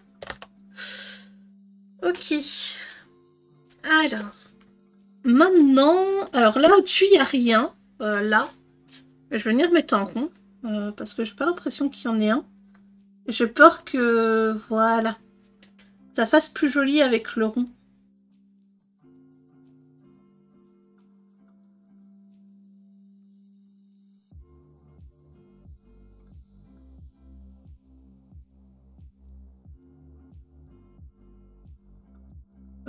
Ok. Alors. Maintenant, alors là au-dessus, il n'y a rien. Là. Je vais venir mettre un rond. Parce que j'ai pas l'impression qu'il y en ait un. J'ai peur que... Voilà. Ça fasse plus joli avec le rond.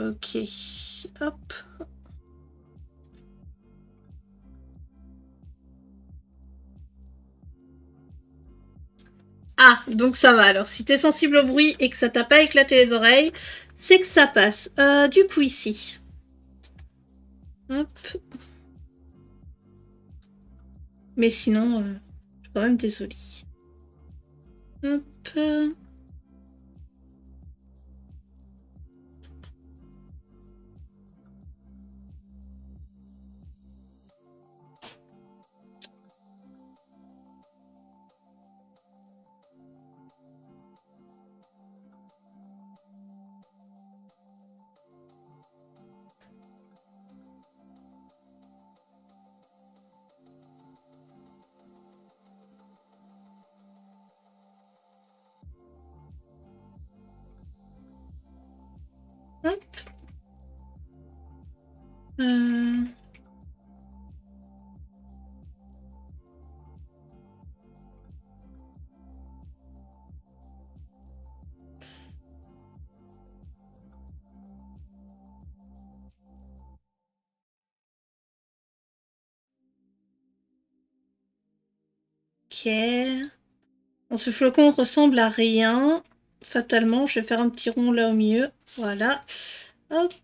Ok. Hop. Ah, donc ça va. Alors, si t'es sensible au bruit et que ça t'a pas éclaté les oreilles, c'est que ça passe. Du coup, ici. Hop. Mais sinon, je suis quand même désolée. Hop. Hop. Ok. Bon, ce flocon ressemble à rien. Fatalement, je vais faire un petit rond là au milieu. Voilà. Hop.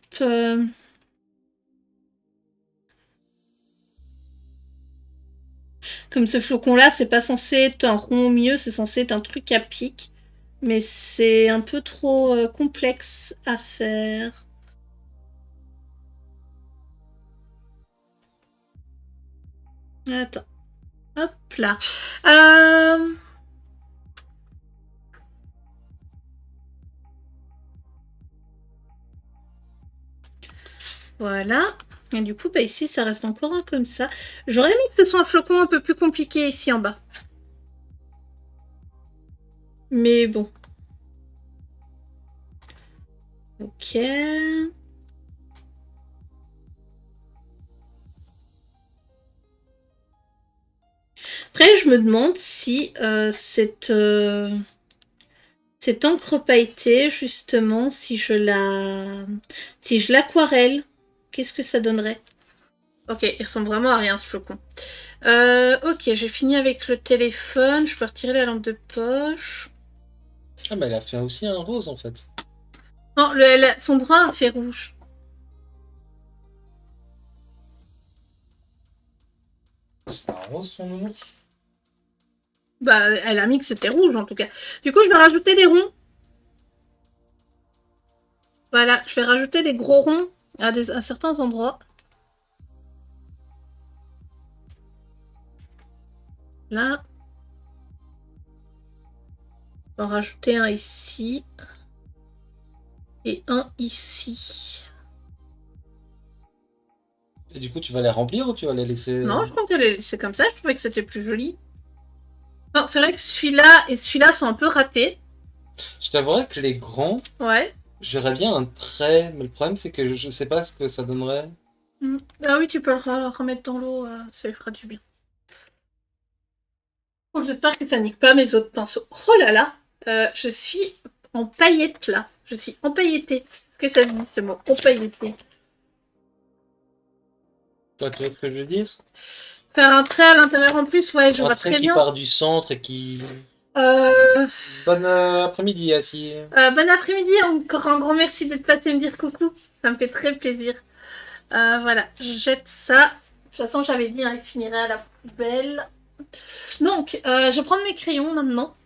Comme ce flocon-là, c'est pas censé être un rond au milieu, c'est censé être un truc à pic. Mais c'est un peu trop complexe à faire. Attends. Hop là. Voilà. Et du coup, bah ici, ça reste encore un comme ça. J'aurais aimé que ce soit un flocon un peu plus compliqué ici en bas. Mais bon. Ok. Après, je me demande si cette encre pailletée, justement, si je l'aquarelle, qu'est-ce que ça donnerait? Ok, il ressemble vraiment à rien ce flocon. Ok, j'ai fini avec le téléphone. Je peux retirer la lampe de poche. Ah, mais elle a fait aussi un rose en fait. Non, son bras a fait rouge. C'est un rose son nounours. Bah, elle a mis que c'était rouge en tout cas. Du coup, je vais rajouter des ronds. Voilà, je vais rajouter des gros ronds à certains endroits. Là. On va en rajouter un ici. Et un ici. Et du coup, tu vas les remplir ou tu vas les laisser... Non, je comptais les laisser comme ça, je trouvais que c'était plus joli. Non, c'est vrai que celui-là et celui-là sont un peu ratés. Je t'avouerais que les grands, Ouais. j'aurais bien un trait, mais le problème c'est que je sais pas ce que ça donnerait. Mm. Ah oui, tu peux le remettre dans l'eau, ça lui fera du bien. Bon, j'espère que ça nique pas mes autres pinceaux. Oh là là, je suis en paillettes là. Je suis empaillettée. Est-ce que ça se dit ce mot? Empaillettée. Toi, tu vois ce que je veux dire? Faire un trait à l'intérieur en plus, ouais, je Un vois trait très qui bien. part du centre et qui... Euh, Bon après-midi, Assis. bon après-midi, encore un grand merci d'être passé me dire coucou. Ça me fait très plaisir. Voilà, je jette ça. De toute façon, j'avais dit, hein, il finirait à la poubelle. Donc, je vais prendre mes crayons maintenant.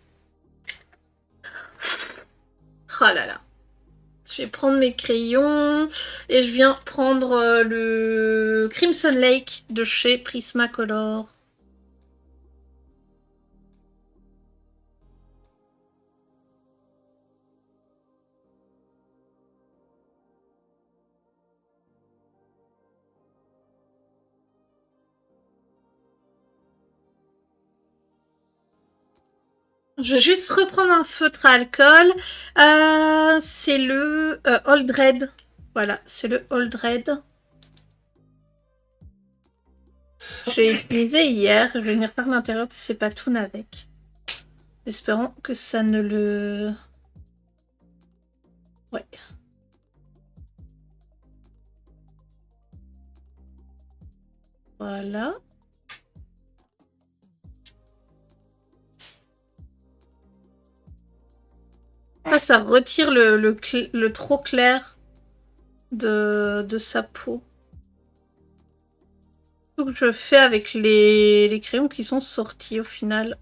Oh là là. Je vais prendre mes crayons et je viens prendre le Crimson Lake de chez Prismacolor. Je vais juste reprendre un feutre à alcool. C'est le Old Red. Voilà, c'est le Old Red. J'ai utilisé hier. Je vais venir par l'intérieur de ces patounes avec. Espérons que ça ne le... Ouais. Voilà. Ça retire le trop clair de sa peau. Tout que je fais avec les crayons qui sont sortis au final.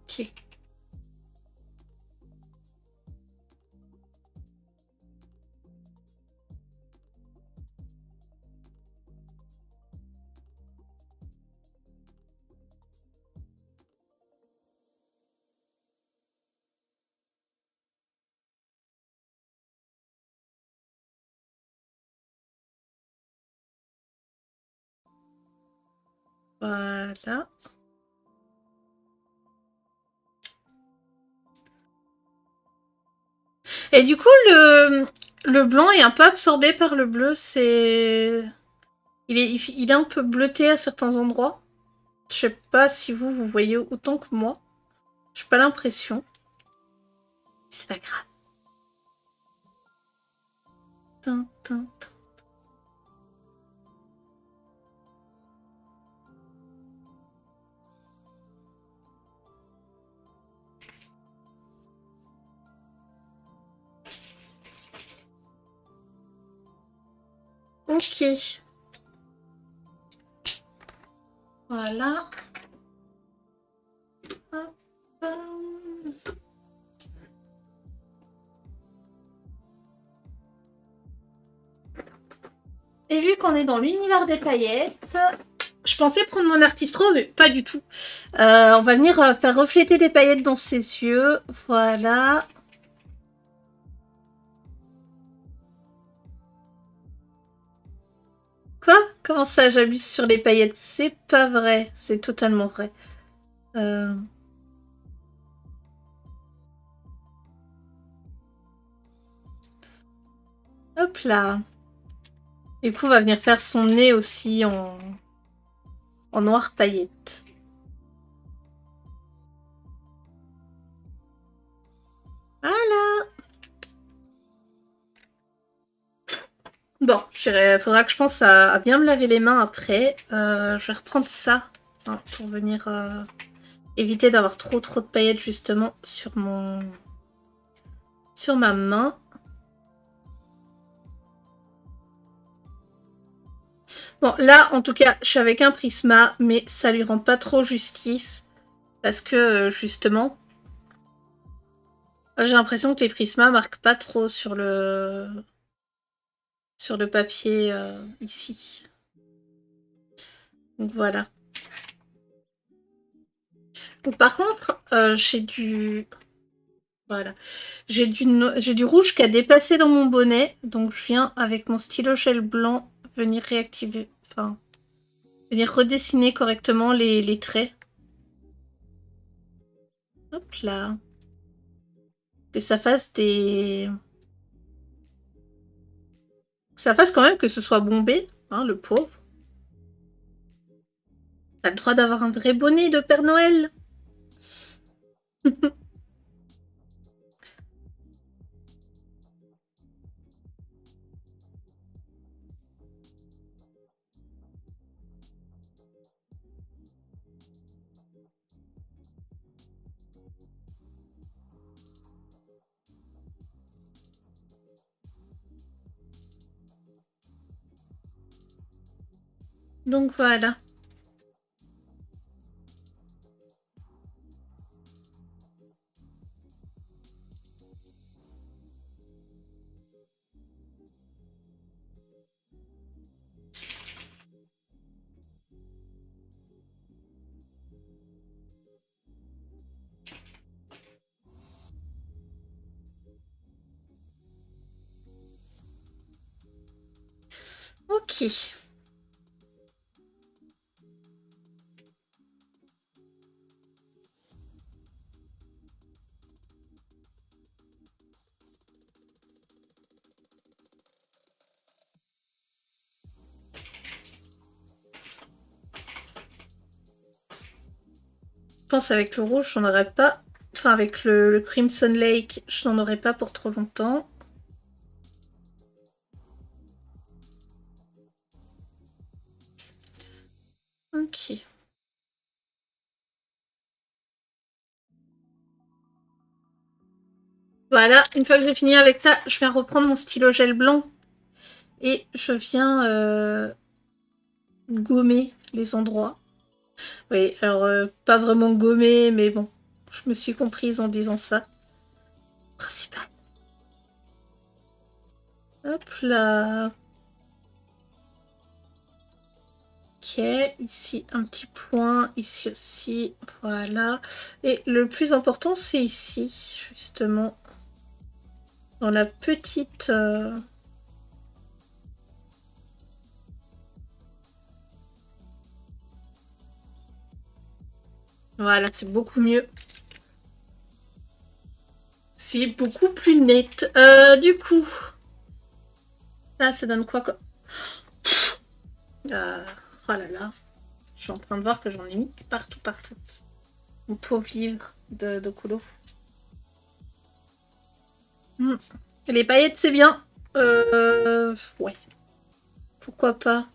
Ok. Voilà. Et du coup, le blanc est un peu absorbé par le bleu. Il est un peu bleuté à certains endroits. Je sais pas si vous voyez autant que moi. J'ai pas l'impression. C'est pas grave. Tin, tin, tin. Ok. Voilà. Hop. Et vu qu'on est dans l'univers des paillettes, je pensais prendre mon artistro, mais pas du tout. On va venir faire refléter des paillettes dans ses yeux. Voilà. Quoi? Comment ça, j'abuse sur les paillettes? C'est pas vrai. C'est totalement vrai. Hop là. Et puis on va venir faire son nez aussi en noir paillette. Voilà. Bon, faudra que je pense à bien me laver les mains après. Je vais reprendre ça hein, pour venir éviter d'avoir trop de paillettes justement sur ma main. Bon, là, en tout cas, je suis avec un Prisma, mais ça lui rend pas trop justice. Parce que, justement, j'ai l'impression que les Prismas marquent pas trop sur le papier ici. Donc voilà. Par contre, j'ai du... Voilà. J'ai du rouge qui a dépassé dans mon bonnet, donc je viens avec mon stylo gel blanc venir réactiver, enfin, venir redessiner correctement les traits. Hop là. Que ça fasse des... Que ça fasse quand même que ce soit bombé, hein, le pauvre. T'as le droit d'avoir un vrai bonnet de Père Noël. Donc voilà. Ok. Je pense avec le rouge, j'en aurais pas... Enfin, avec le Crimson Lake, je n'en aurais pas pour trop longtemps. Ok. Voilà, une fois que j'ai fini avec ça, je viens reprendre mon stylo gel blanc et je viens gommer les endroits. Oui, alors pas vraiment gommer, mais bon, je me suis comprise en disant ça. Principal. Hop là. Ok, ici un petit point, ici aussi, voilà. Et le plus important, c'est ici, justement, dans la petite... Voilà, c'est beaucoup mieux. C'est beaucoup plus net. Du coup, là, ça donne quoi comme... Oh là là, je suis en train de voir que j'en ai mis partout, partout. Mon pauvre livre de colo. Les paillettes, c'est bien. Ouais, pourquoi pas.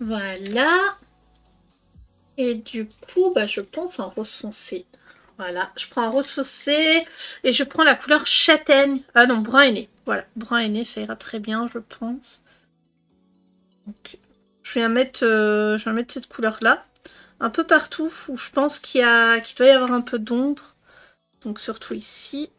Voilà. Et du coup, bah, je pense en rose foncé. Voilà, je prends un rose foncé et je prends la couleur châtaigne. Ah non, brun aîné. Voilà, brun aîné, ça ira très bien, je pense. Donc, je vais mettre cette couleur-là un peu partout où je pense qu'il doit y avoir un peu d'ombre. Donc surtout ici.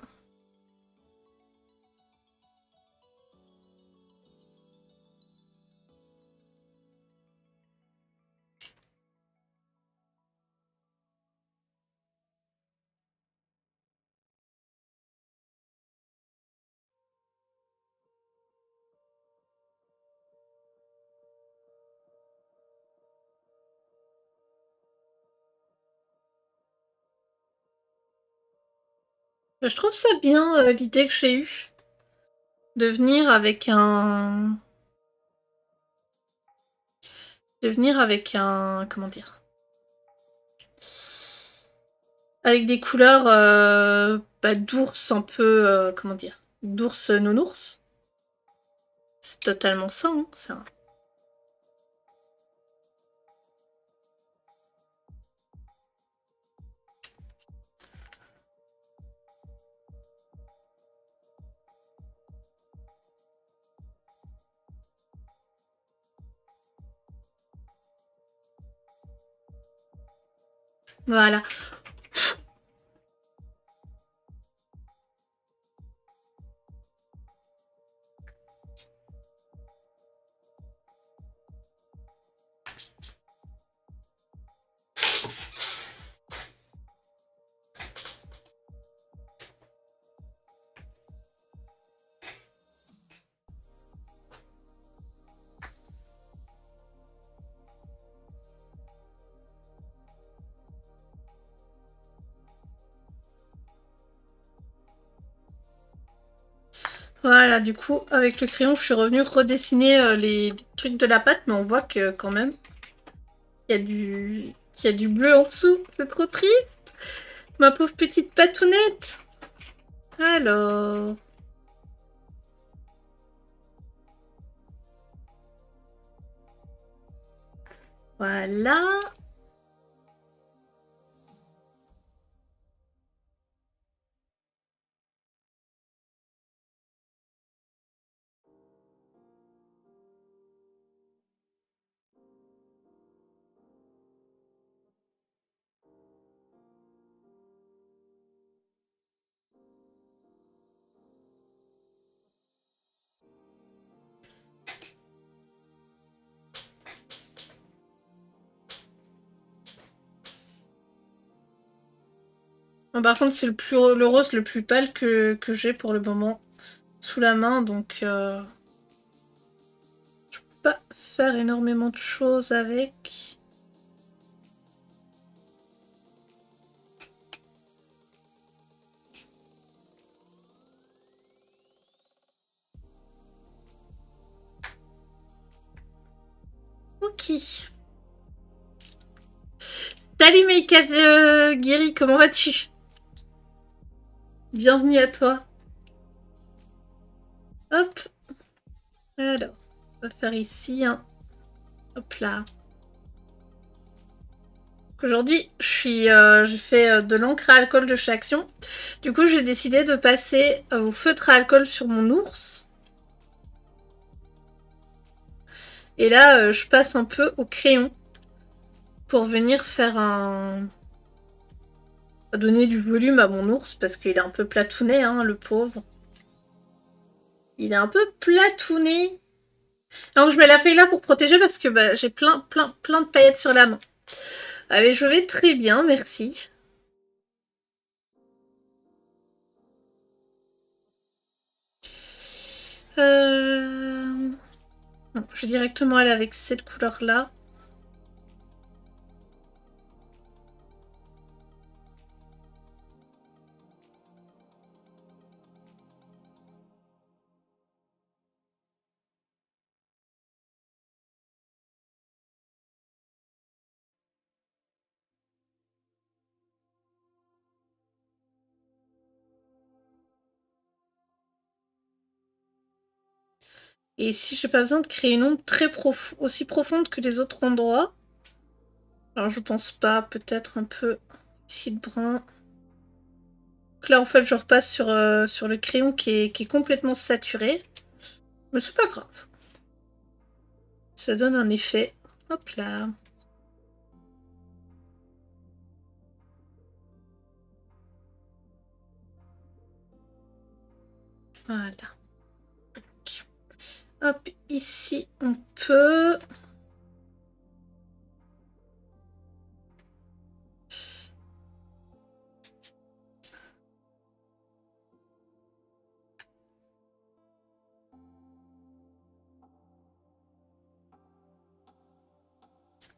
Je trouve ça bien l'idée que j'ai eue de venir avec un... Comment dire? Avec des couleurs bah, d'ours un peu... comment dire? D'ours nounours. C'est totalement ça, hein, ça. Voilà. Voilà, du coup, avec le crayon, je suis revenue redessiner les trucs de la pâte, mais on voit que quand même, il y a du bleu en dessous. C'est trop triste. Ma pauvre petite patounette. Alors... Voilà. Par contre, c'est le rose le plus pâle que j'ai pour le moment sous la main, donc je peux pas faire énormément de choses avec. Ok. Salut Meika Guéry, comment vas-tu? Bienvenue à toi. Hop. Alors, on va faire ici un... Hop là. Aujourd'hui, j'ai fait de l'encre à alcool de chez Action. Du coup, j'ai décidé de passer au feutre à alcool sur mon ours. Et là, je passe un peu au crayon pour venir faire un... donner du volume à mon ours parce qu'il est un peu platouné, hein, le pauvre. Il est un peu platouné. Donc je mets la feuille là pour protéger parce que bah, j'ai plein de paillettes sur la main. Allez, je vais très bien, merci. Non, je vais directement aller avec cette couleur-là. Et ici, j'ai pas besoin de créer une ombre aussi profonde que les autres endroits. Alors, je pense pas, peut-être un peu ici le brun. Donc là, en fait, je repasse sur le crayon qui est complètement saturé. Mais c'est pas grave. Ça donne un effet. Hop là. Voilà. Hop, ici, on peut...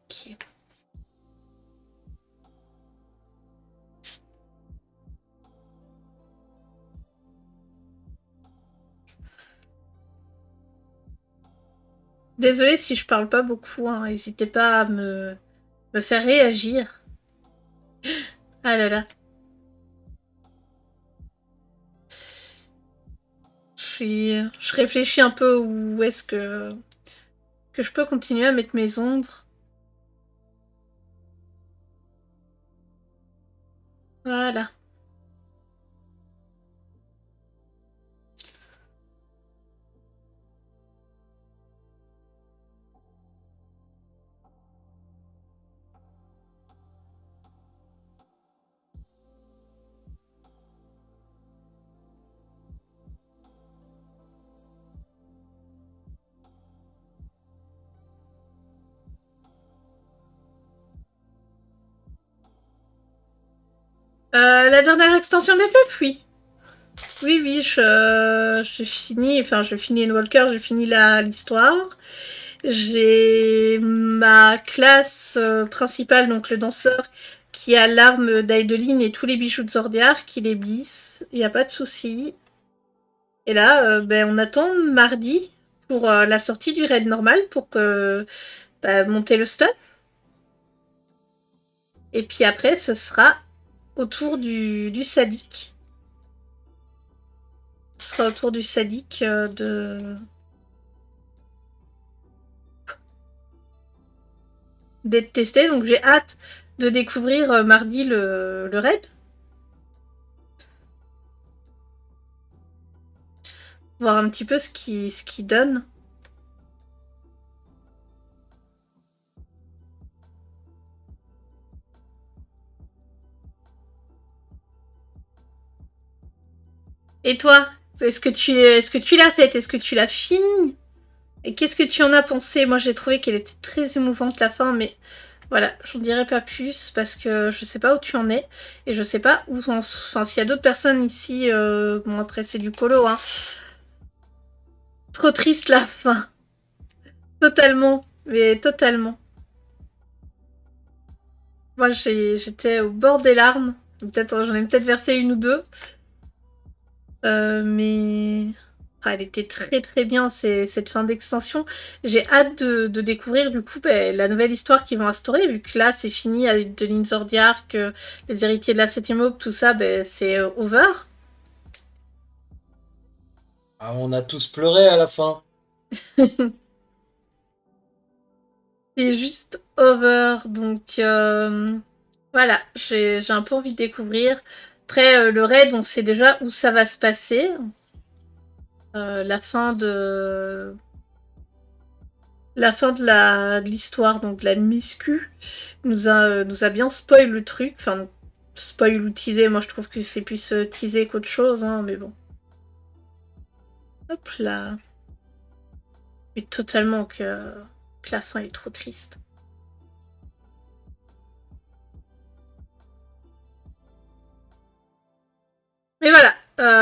Ok. Désolée si je parle pas beaucoup, hein. N'hésitez pas à me faire réagir. Ah là là. Je réfléchis un peu où est-ce que je peux continuer à mettre mes ombres. Voilà. La dernière extension d'FF, oui. Oui, oui, j'ai fini, enfin, je finis Walker, j'ai fini l'histoire. J'ai ma classe principale, donc le danseur, qui a l'arme d'Aideline et tous les bijoux de Zordiar, qui les blisse. Il n'y a pas de souci. Et là, ben, on attend mardi pour la sortie du raid normal pour que monter le stuff. Et puis après, ce sera autour du sadique. Ce sera autour du sadique d'être testé. Donc j'ai hâte de découvrir mardi le raid. Voir un petit peu ce qui donne. Et toi, est-ce que tu l'as faite? Est-ce que tu l'as fini? Et qu'est-ce que tu en as pensé? Moi, j'ai trouvé qu'elle était très émouvante la fin, mais voilà, j'en dirai pas plus parce que je sais pas où tu en es et je sais pas où enfin, s'il y a d'autres personnes ici, bon après c'est du colo, hein. Trop triste la fin. Totalement, mais totalement. Moi, j'étais au bord des larmes. Peut-être, j'en ai peut-être versé une ou deux. Mais elle était très très bien cette fin d'extension. J'ai hâte de découvrir du coup la nouvelle histoire qu'ils vont instaurer, vu que là c'est fini avec de Linzordiar, que les héritiers de la 7ème aube, tout ça, c'est over. Ah, on a tous pleuré à la fin. C'est juste over, donc voilà, j'ai un peu envie de découvrir. Après, le raid, on sait déjà où ça va se passer. La fin de l'histoire, donc de la miscu, nous a bien spoil le truc. Enfin, spoil ou teaser, moi je trouve que c'est plus teaser qu'autre chose, hein, mais bon. Hop là. Mais totalement que la fin est trop triste. Mais voilà,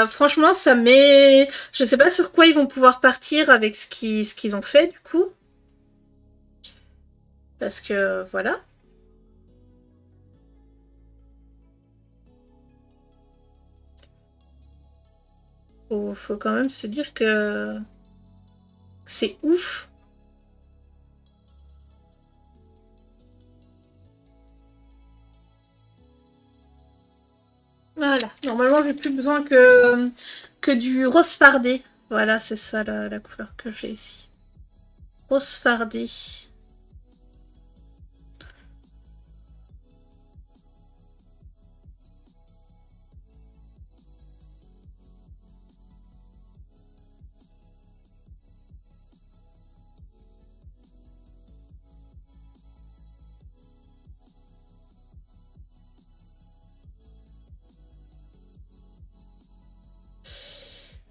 franchement, ça met. Je sais pas sur quoi ils vont pouvoir partir avec ce qu'ils ont fait, du coup. Parce que, voilà. Faut quand même se dire que c'est ouf. Voilà. Normalement, j'ai plus besoin que du rose fardé. Voilà, c'est ça la couleur que j'ai ici. Rose fardé.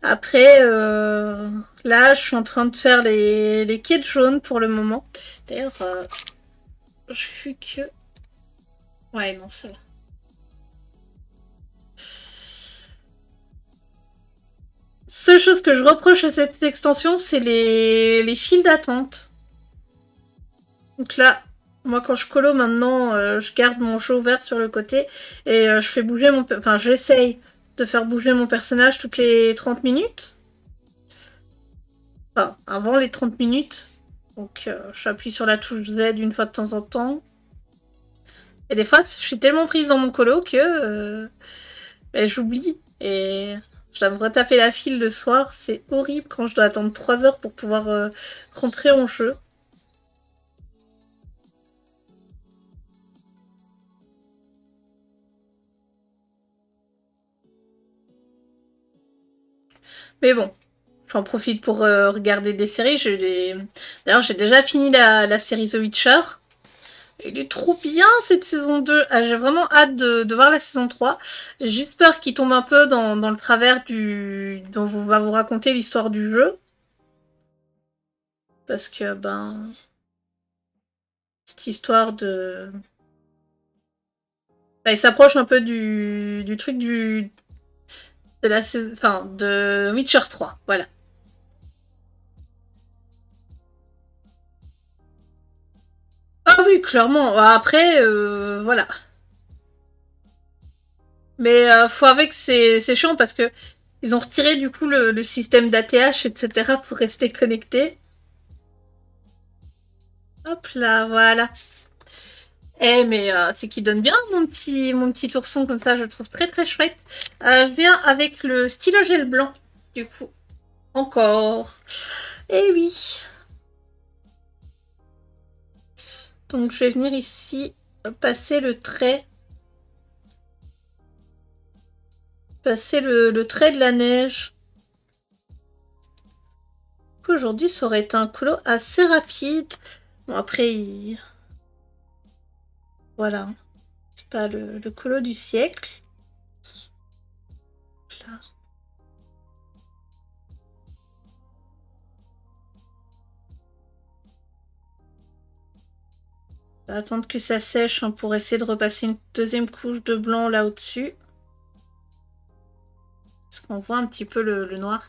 Après, là, je suis en train de faire les quêtes jaunes pour le moment. D'ailleurs, je fais que... Ouais, non, ça va. Seule chose que je reproche à cette extension, c'est les files d'attente. Donc là, moi quand je colo maintenant, je garde mon jeu ouvert sur le côté et je fais bouger mon... Enfin, j'essaye de faire bouger mon personnage toutes les 30 minutes. Enfin, avant les 30 minutes. Donc j'appuie sur la touche Z une fois de temps en temps. Et des fois, je suis tellement prise dans mon colo que j'oublie. Et je dois me retaper la file le soir. C'est horrible quand je dois attendre 3 heures pour pouvoir rentrer en jeu. Mais bon, j'en profite pour regarder des séries. D'ailleurs, j'ai déjà fini la série The Witcher. Il est trop bien cette saison 2. Ah, j'ai vraiment hâte de voir la saison 3. J'ai juste peur qu'il tombe un peu dans le travers dont on va vous raconter l'histoire du jeu. Parce que, cette histoire Il s'approche un peu du truc de Witcher 3, voilà. Ah oui, clairement. Après, voilà. Mais faut avouer que c'est chiant parce que ils ont retiré du coup le système d'ATH, etc. pour rester connecté. Hop là, voilà. Eh, mais c'est qu'il donne bien mon petit ourson comme ça, je le trouve très très chouette. Je viens avec le stylo gel blanc, du coup. Encore. Eh oui. Donc je vais venir ici passer le trait. Passer le trait de la neige. Aujourd'hui, ça aurait été un colo assez rapide. Bon, après, voilà. C'est pas le colo du siècle. Là. On va attendre que ça sèche hein, pour essayer de repasser une deuxième couche de blanc là au-dessus. Parce qu'on voit un petit peu le noir.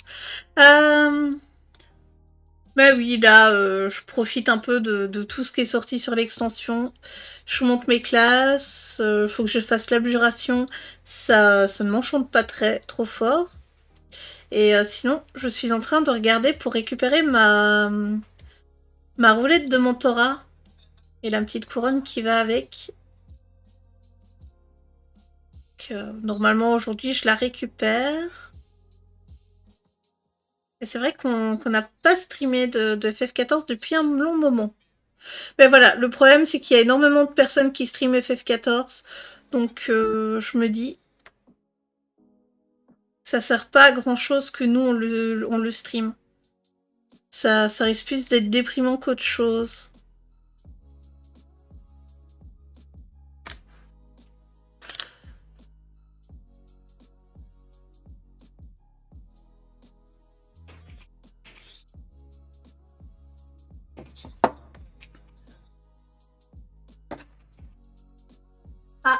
Bah oui, là, je profite un peu de tout ce qui est sorti sur l'extension. Je monte mes classes, faut que je fasse l'abjuration. Ça ne m'enchante pas trop fort. Et sinon, je suis en train de regarder pour récupérer ma roulette de mentorat. Et la petite couronne qui va avec. Normalement, aujourd'hui, je la récupère. Et c'est vrai qu'on n'a pas streamé de FF14 depuis un long moment. Mais voilà, le problème c'est qu'il y a énormément de personnes qui streament FF14. Donc je me dis, ça sert pas à grand chose que nous on le stream. Ça risque plus d'être déprimant qu'autre chose. Ah,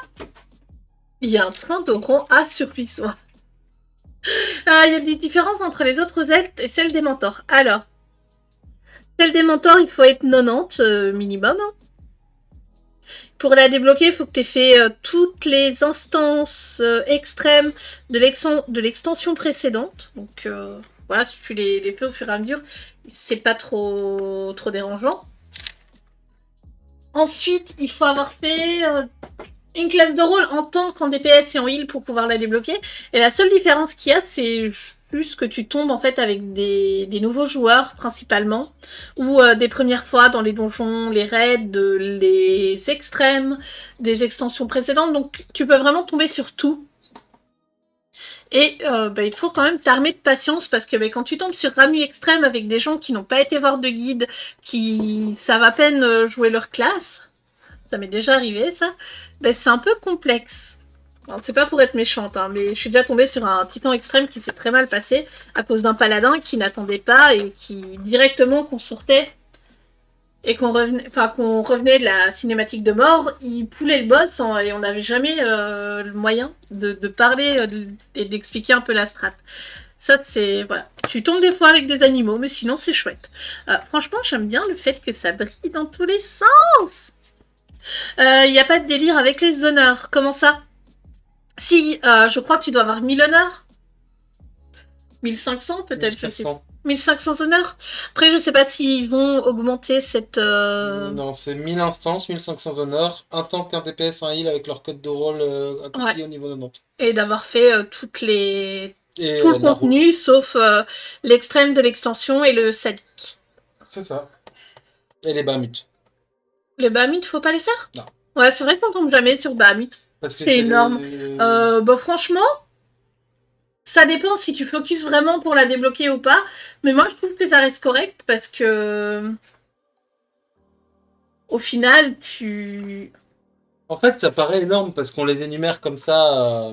il y a un train de rang A sur Luisois. Il y a des différences entre les autres ailes et celles des mentors. Alors, celle des mentors, il faut être 90 minimum. Hein. Pour la débloquer, il faut que tu aies fait toutes les instances extrêmes de l'extension précédente. Donc voilà, si tu les fais au fur et à mesure, c'est pas trop dérangeant. Ensuite, il faut avoir fait une classe de rôle en tant qu'en DPS et en heal pour pouvoir la débloquer. Et la seule différence qu'il y a, c'est juste que tu tombes en fait avec des nouveaux joueurs principalement, ou des premières fois dans les donjons, les raids, les extrêmes, des extensions précédentes. Donc tu peux vraiment tomber sur tout. Et il te faut quand même t'armer de patience parce que quand tu tombes sur Ramu Extrême avec des gens qui n'ont pas été voir de guide, qui savent à peine jouer leur classe, ça m'est déjà arrivé ça, c'est un peu complexe. C'est pas pour être méchante, hein, mais je suis déjà tombée sur un titan extrême qui s'est très mal passé à cause d'un paladin qui n'attendait pas et qui, directement qu'on sortait et qu'on revenait de la cinématique de mort, il poulait le boss et on n'avait jamais le moyen de parler et d'expliquer un peu la strat. Ça, c'est... Voilà. Tu tombes des fois avec des animaux, mais sinon, c'est chouette. Franchement, j'aime bien le fait que ça brille dans tous les sens. Il n'y a pas de délire avec les honneurs. Comment ça? Si, je crois que tu dois avoir 1000 honneurs. 1500 peut-être. 1500. 1500 honneurs. Après, je sais pas s'ils vont augmenter cette... Non, c'est 1000 instances, 1500 honneurs, un tank, un DPS, un heal avec leur code de rôle accompli au niveau 90. Et d'avoir fait tout le contenu, sauf l'extrême de l'extension et le sadique. C'est ça. Et les Bahamut. Les Bahamut, faut pas les faire? Non. Ouais, c'est vrai qu'on tombe jamais sur Bahamut. C'est énorme. Franchement, ça dépend si tu focuses vraiment pour la débloquer ou pas. Mais moi, je trouve que ça reste correct parce que... Au final, tu... En fait, ça paraît énorme parce qu'on les énumère comme ça.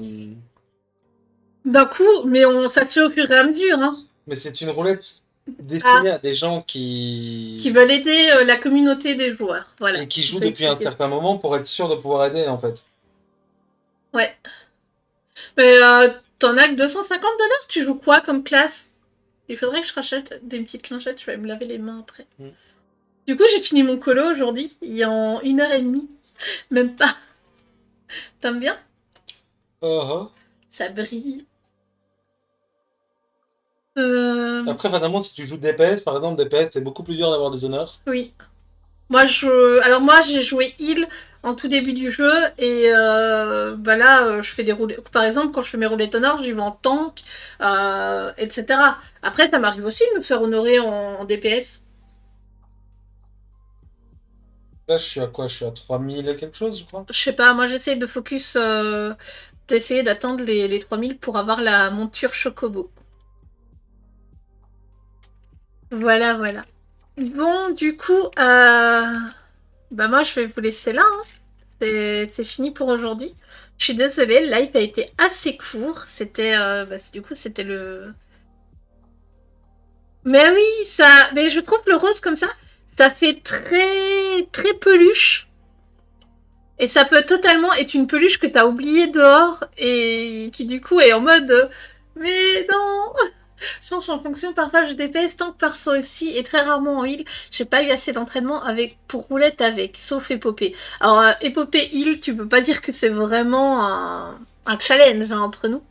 D'un coup, mais ça se fait au fur et à mesure. Hein. Mais c'est une roulette destinée à des gens qui veulent aider la communauté des joueurs. Voilà. Et qui jouent depuis un certain moment pour être sûr de pouvoir aider, en fait. Ouais. Mais t'en as que 250 $? Tu joues quoi comme classe? Il faudrait que je rachète des petites lingettes, je vais me laver les mains après. Du coup, j'ai fini mon colo aujourd'hui, il y a en 1h30. Même pas. T'aimes bien? Ça brille. Après, fatalement, si tu joues DPS, par exemple, DPS, c'est beaucoup plus dur d'avoir des honneurs. Oui. Alors moi, j'ai joué heal en tout début du jeu et bah là, je fais des roulets. Par exemple, quand je fais mes roulets d'honneur, j'y vais en tank, etc. Après, ça m'arrive aussi de me faire honorer en DPS. Là, je suis à quoi? Je suis à 3000 et quelque chose, je crois. Je sais pas, moi j'essaie de focus, d'essayer d'atteindre les 3000 pour avoir la monture Chocobo. Voilà, voilà. Bon, du coup, bah moi je vais vous laisser là, hein. C'est fini pour aujourd'hui. Je suis désolée, le live a été assez court. C'était, du coup, c'était le... Mais oui, ça... Mais je trouve le rose comme ça fait très, très peluche. Et ça peut totalement être une peluche que t'as oubliée dehors et qui du coup est en mode mais non, change en fonction. Parfois je DPS tant que parfois aussi et très rarement en heal. J'ai pas eu assez d'entraînement avec pour roulette avec, sauf épopée. Alors épopée heal, tu peux pas dire que c'est vraiment un challenge hein, entre nous.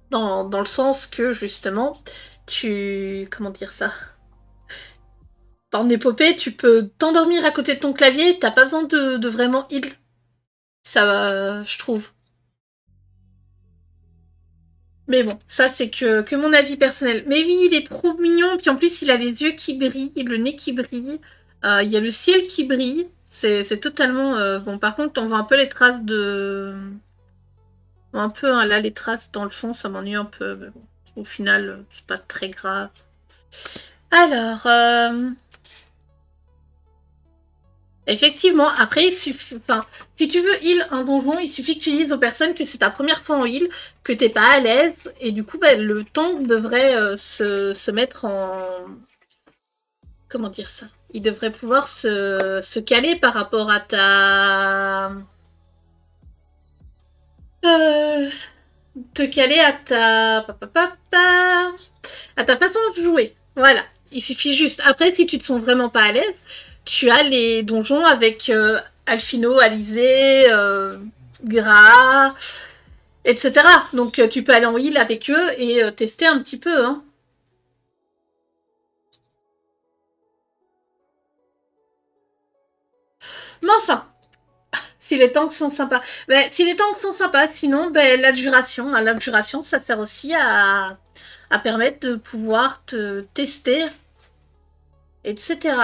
Dans le sens que justement comment dire ça? En épopée, tu peux t'endormir à côté de ton clavier, t'as pas besoin de vraiment heal. Ça va, je trouve. Mais bon, ça c'est que mon avis personnel. Mais oui, il est trop mignon, puis en plus il a les yeux qui brillent, le nez qui brille, il y a le ciel qui brille. C'est totalement... Bon, par contre, on voit un peu les traces de... Un peu, hein, là, les traces dans le fond, ça m'ennuie un peu. Mais bon, au final, c'est pas très grave. Alors... Effectivement, après, il suffit, enfin, si tu veux heal un donjon, il suffit que tu dises aux personnes que c'est ta première fois en heal, que t'es pas à l'aise, et du coup, bah, le temps devrait se mettre en... Comment dire ça? Il devrait pouvoir se caler par rapport à ta... te caler à ta... à ta façon de jouer. Voilà. Il suffit juste. Après, si tu te sens vraiment pas à l'aise, tu as les donjons avec Alphino, Alizé, Gras, etc. Donc tu peux aller en heal avec eux et tester un petit peu. Hein. Mais enfin, si les tanks sont sympas. Ben, si les tanks sont sympas, sinon, ben, l'abjuration. Hein, l'abjuration, ça sert aussi à permettre de pouvoir te tester, etc.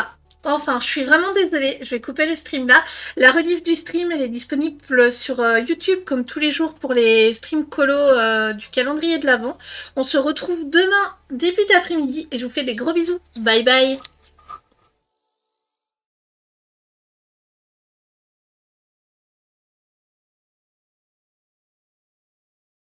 Enfin, je suis vraiment désolée, je vais couper le stream là. La rediff du stream, elle est disponible sur YouTube comme tous les jours pour les streams colo du calendrier de l'Avent. On se retrouve demain, début d'après-midi, et je vous fais des gros bisous. Bye bye.